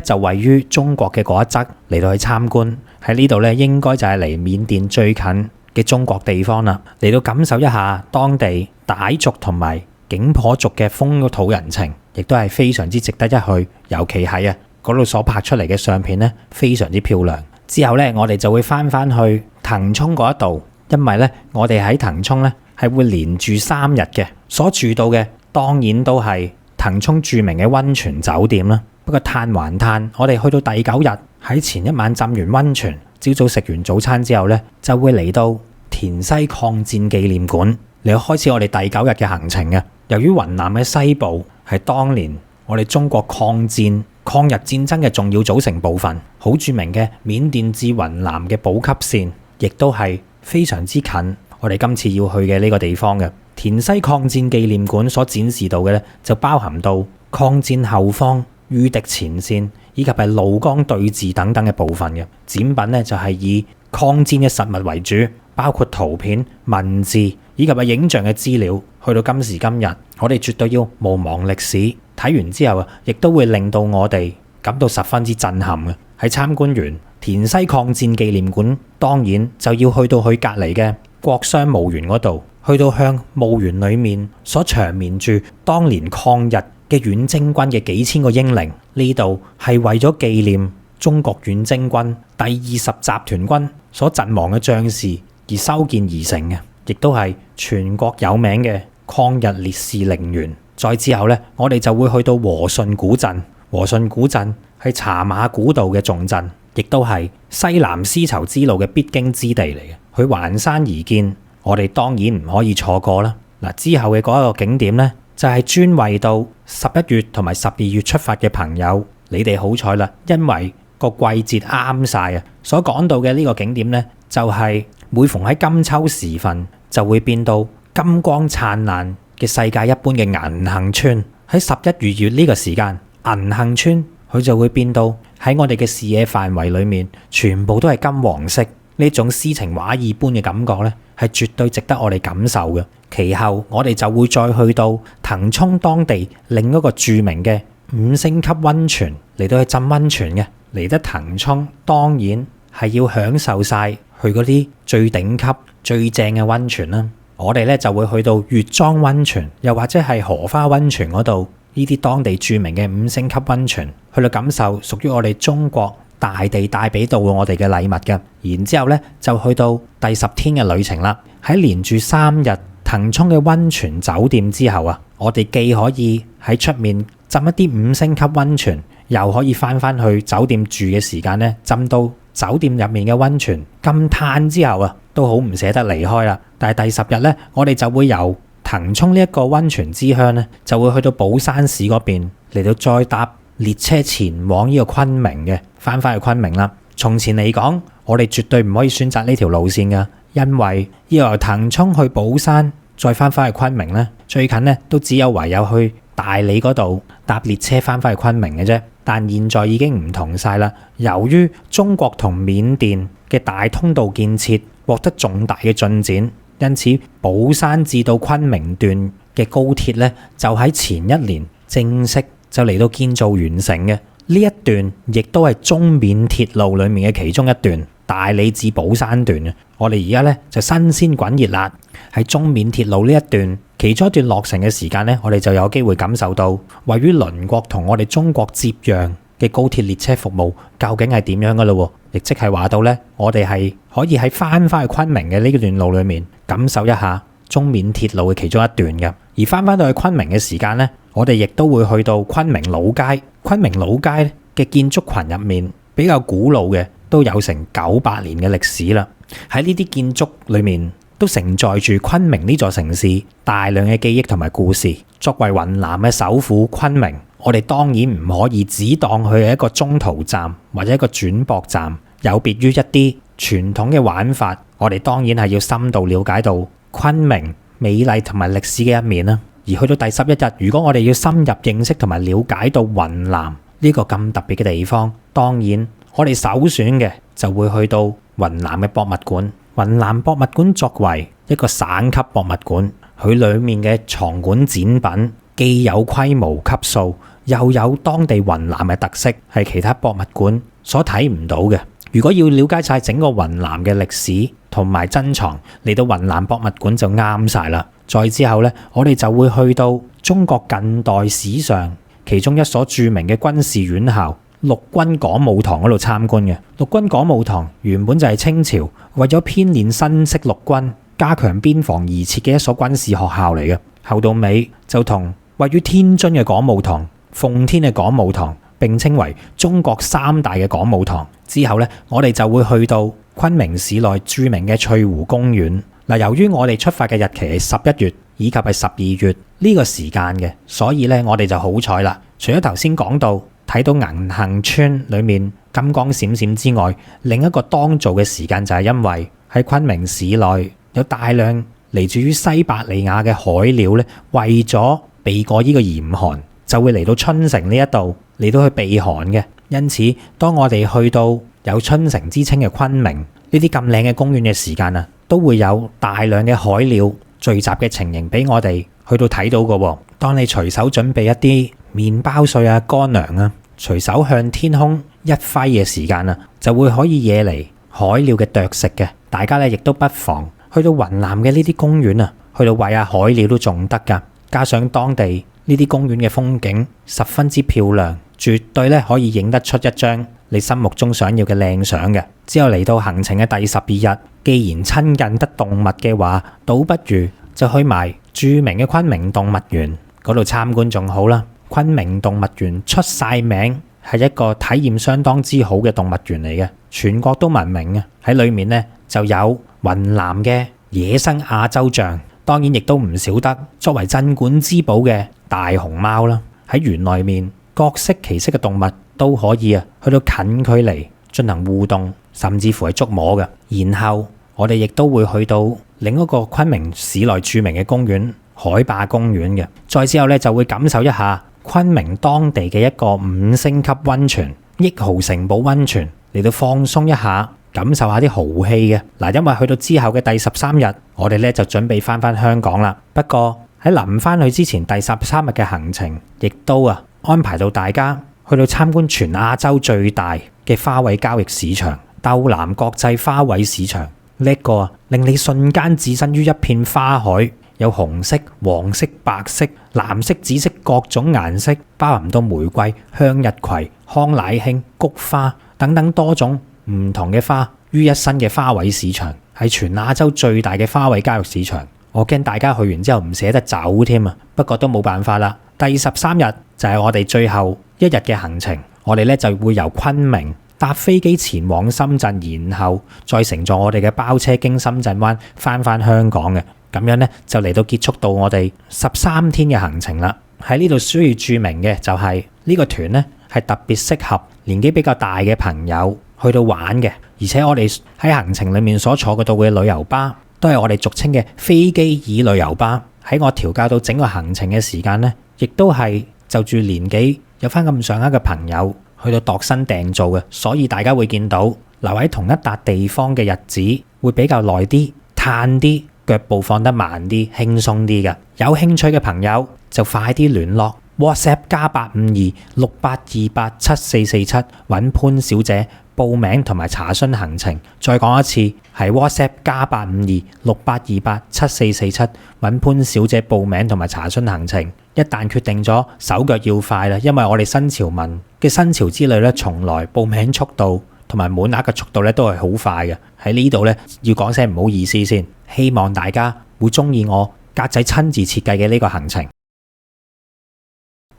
就位於中國嘅嗰一側嚟到去參觀。喺呢度咧應該就係離緬甸最近嘅中國地方啦，嚟到感受一下當地傣族同埋景頗族嘅風土人情，亦都係非常之值得一去。尤其係啊嗰度所拍出嚟嘅相片咧，非常之漂亮。之後咧，我哋就會翻去騰衝嗰一度，因為咧我哋喺騰衝咧係會連住3日嘅，所住到嘅當然都係騰衝著名嘅溫泉酒店啦。不過嘆還嘆，我哋去到第9日喺前一晚浸完溫泉，朝早食完早餐之後咧，就會嚟到田西抗戰紀念館嚟開始我哋第9日嘅行程嘅。由於雲南嘅西部係當年我哋中國抗日戰爭嘅重要組成部分，好著名嘅緬甸至雲南嘅補給線，亦都係非常之近我哋今次要去嘅呢個地方嘅。田西抗戰紀念館所展示到嘅咧，就包含到抗戰後方、禦敵前線以及係怒江對峙等等嘅部分嘅展品咧，就係以抗戰嘅實物為主，包括圖片、文字以及係影像嘅資料。去到今時今日，我哋絕對要毋忘歷史。睇完之後啊，亦都會令到我哋感到十分之震撼嘅。喺參觀完田西抗戰紀念館，當然就要去到佢隔離嘅國殤墓園嗰度，去到向墓園裡面所長眠住當年抗日嘅遠征軍嘅幾千個英靈。呢度係為咗紀念中國遠征軍第20集團軍所陣亡嘅將士而修建而成嘅，亦都係全國有名嘅抗日烈士陵園。再之後咧，我哋就會去到和順古鎮。和順古鎮係茶馬古道嘅重鎮，亦都係西南絲綢之路嘅必經之地嚟嘅。佢環山而建，我哋當然唔可以錯過啦。嗱，之後嘅嗰一個景點咧，就係專為到11月同埋12月出發嘅朋友，你哋好彩啦，因為個季節啱晒啊！所講到嘅呢個景點咧，就係每逢喺金秋時分，就會變到金光燦爛嘅世界一般嘅銀杏村。喺11、12月呢個時間，銀杏村佢就會變到喺我哋嘅視野範圍裏面，全部都係金黃色。呢種詩情畫意般嘅感覺咧，係絕對值得我哋感受嘅。其後我哋就會再去到騰衝當地另一個著名嘅5星級溫泉嚟到去浸溫泉嘅。嚟得騰衝當然係要享受晒去嗰啲最頂級最正嘅溫泉啦。我哋咧就會去到月莊溫泉，又或者係荷花溫泉嗰度，呢啲當地著名嘅5星級溫泉，去到感受屬於我哋中國大地帶俾到我哋嘅禮物嘅。然之後咧就去到第10天嘅旅程啦。喺連住3日騰衝嘅溫泉酒店之後啊，我哋既可以喺出面浸一啲5星級溫泉，又可以翻去酒店住嘅時間咧，浸到酒店入面嘅溫泉，咁嘆之後啊，都好唔捨得離開啦。但係第10日咧，我哋就會由騰衝呢一個溫泉之鄉咧，就會去到寶山市嗰邊嚟到再搭列車前往呢個昆明嘅，翻去昆明啦。從前嚟講，我哋絕對唔可以選擇呢條路線噶，因為要由騰衝去寶山再翻去昆明咧，最近咧都只有唯有去大理嗰度搭列車翻去昆明嘅啫。但現在已經唔同晒啦，由於中國同緬甸嘅大通道建設獲得重大嘅進展，因此寶山至到昆明段嘅高鐵咧，就喺前1年正式就嚟到建造完成嘅。呢一段亦都係中緬鐵路裡面嘅其中一段，大理至寶山段嘅。我哋而家咧就新鮮滾熱辣喺中緬鐵路呢一段其中一段落成嘅時間咧，我哋就有機會感受到位於鄰國同我哋中國接壤嘅高鐵列車服務究竟係點樣噶咯。亦即係話到咧，我哋係可以喺翻去昆明嘅呢段路裡面感受一下中緬鐵路嘅其中一段嘅。而翻到去昆明嘅時間咧，我哋亦都會去到昆明老街。昆明老街嘅建築群入面比較古老嘅，都有成900年嘅歷史啦。喺呢啲建築裏面都承載住昆明呢座城市大量嘅記憶同埋故事。作為雲南嘅首府昆明，我哋當然唔可以只當佢係一個中途站或者一個轉駁站。有別於一啲傳統嘅玩法，我哋當然係要深度了解到昆明美麗同埋歷史嘅一面啦。而去到第11日，如果我哋要深入認識同埋了解到雲南呢個咁特別嘅地方，當然我哋首選嘅就會去到雲南嘅博物館。雲南博物館作為一個省級博物館，佢裡面嘅藏館展品既有規模級數，又有當地雲南嘅特色，係其他博物館所睇唔到嘅。如果要了解晒整個雲南嘅歷史同埋珍藏，嚟到雲南博物館就啱晒啦。再之後呢，我哋就會去到中國近代史上其中一所著名嘅軍事院校陸軍講武堂嗰度參觀嘅。陸軍講武堂原本就係清朝為咗編練新式陸軍、加強邊防而設嘅一所軍事學校嚟嘅。後到尾就同位於天津嘅講武堂、奉天嘅講武堂並稱為中國三大嘅講武堂。之後呢，我哋就會去到昆明市內著名嘅翠湖公園。嗱，由於我哋出發嘅日期係11月以及係12月呢個時間嘅，所以呢，我哋就好彩啦。除咗頭先講到睇到銀杏村裏面金光閃閃之外，另一個當造嘅時間就係因為喺昆明市內有大量嚟自於西伯利亞嘅海鳥咧，為咗避過呢個嚴寒，就會嚟到春城呢一度嚟到去避寒嘅。因此，當我哋去到有春城之稱嘅昆明呢啲咁靚嘅公園嘅時間啊，都會有大量嘅海鳥聚集嘅情形俾我哋去到睇到嘅。當你隨手準備一啲麵包碎啊、乾糧啊，隨手向天空一揮嘅時間啊，就會可以惹嚟海鳥嘅啄食嘅。大家咧亦都不妨去到雲南嘅呢啲公園啊，去到餵下海鳥都仲得㗎。加上當地呢啲公園嘅風景十分之漂亮，絕對咧可以影得出一張你心目中想要嘅靚相嘅。之後嚟到行程嘅第12日，既然親近得動物嘅話，倒不如就去埋著名嘅昆明動物園嗰度參觀仲好啦。昆明動物園出晒名，係一個體驗相當之好嘅動物園嚟嘅，全國都聞名嘅。喺裏面呢，就有雲南嘅野生亞洲象，當然亦都唔少得作為鎮館之寶嘅大熊貓啦。喺園內面各式其式嘅動物都可以去到近距離進行互動，甚至乎係觸摸嘅。然後我哋亦都會去到另一個昆明市內著名嘅公園海壩公園嘅。再之後咧就會感受一下昆明當地嘅一個5星級溫泉益豪城堡溫泉，嚟到放鬆一下，感受下啲豪氣嘅。嗱，因為去到之後嘅第13日，我哋咧就準備翻香港啦。不過喺臨翻去之前，第13日嘅行程亦都安排到大家去到參觀全亞洲最大嘅花卉交易市場斗南國際花卉市場。呢一個令你瞬間置身於一片花海，有紅色、黃色、白色、藍色、紫色各種顏色，包含到玫瑰、向日葵、康乃馨、菊花等等多種唔同嘅花於一身嘅花卉市場，係全亞洲最大嘅花卉交易市場。我驚大家去完之後唔捨得走添啊！不過都冇辦法啦。第13日就係我哋最後一日嘅行程，我哋咧就會由昆明搭飛機前往深圳，然後再乘坐我哋嘅包車經深圳灣翻香港嘅。咁樣咧就嚟到結束到我哋13天嘅行程啦。喺呢度需要注明嘅就係呢個團咧係特別適合年紀比較大嘅朋友去到玩嘅，而且我哋喺行程裡面所坐到嘅旅遊巴都係我哋俗稱嘅飛機椅旅遊巴。喺我調教到整個行程嘅時間咧，亦都係就住年紀有翻咁上下嘅朋友去到度身訂造嘅，所以大家會見到留喺同一笪地方嘅日子會比較耐啲、嘆啲，腳步放得慢啲、輕鬆啲嘅。有興趣嘅朋友就快啲聯絡 WhatsApp +85268287447 揾潘小姐報名同埋查詢行程。再講一次，係 WhatsApp +85268287447 揾潘小姐報名同埋查詢行程。一旦決定咗，手腳要快啦，因為我哋新潮文嘅新潮之旅咧，從來報名速度同埋滿額嘅速度咧都係好快嘅。喺呢度咧要講聲唔好意思先，希望大家會中意我格仔親自設計嘅呢個行程。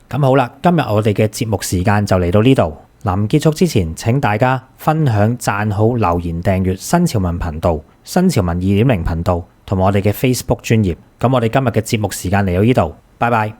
咁好啦，今日我哋嘅節目時間就嚟到呢度。臨結束之前，請大家分享、讚好、留言、訂閱新潮文頻道、新潮文2.0頻道同埋我哋嘅 Facebook 專頁。咁我哋今日嘅節目時間嚟到呢度，拜拜。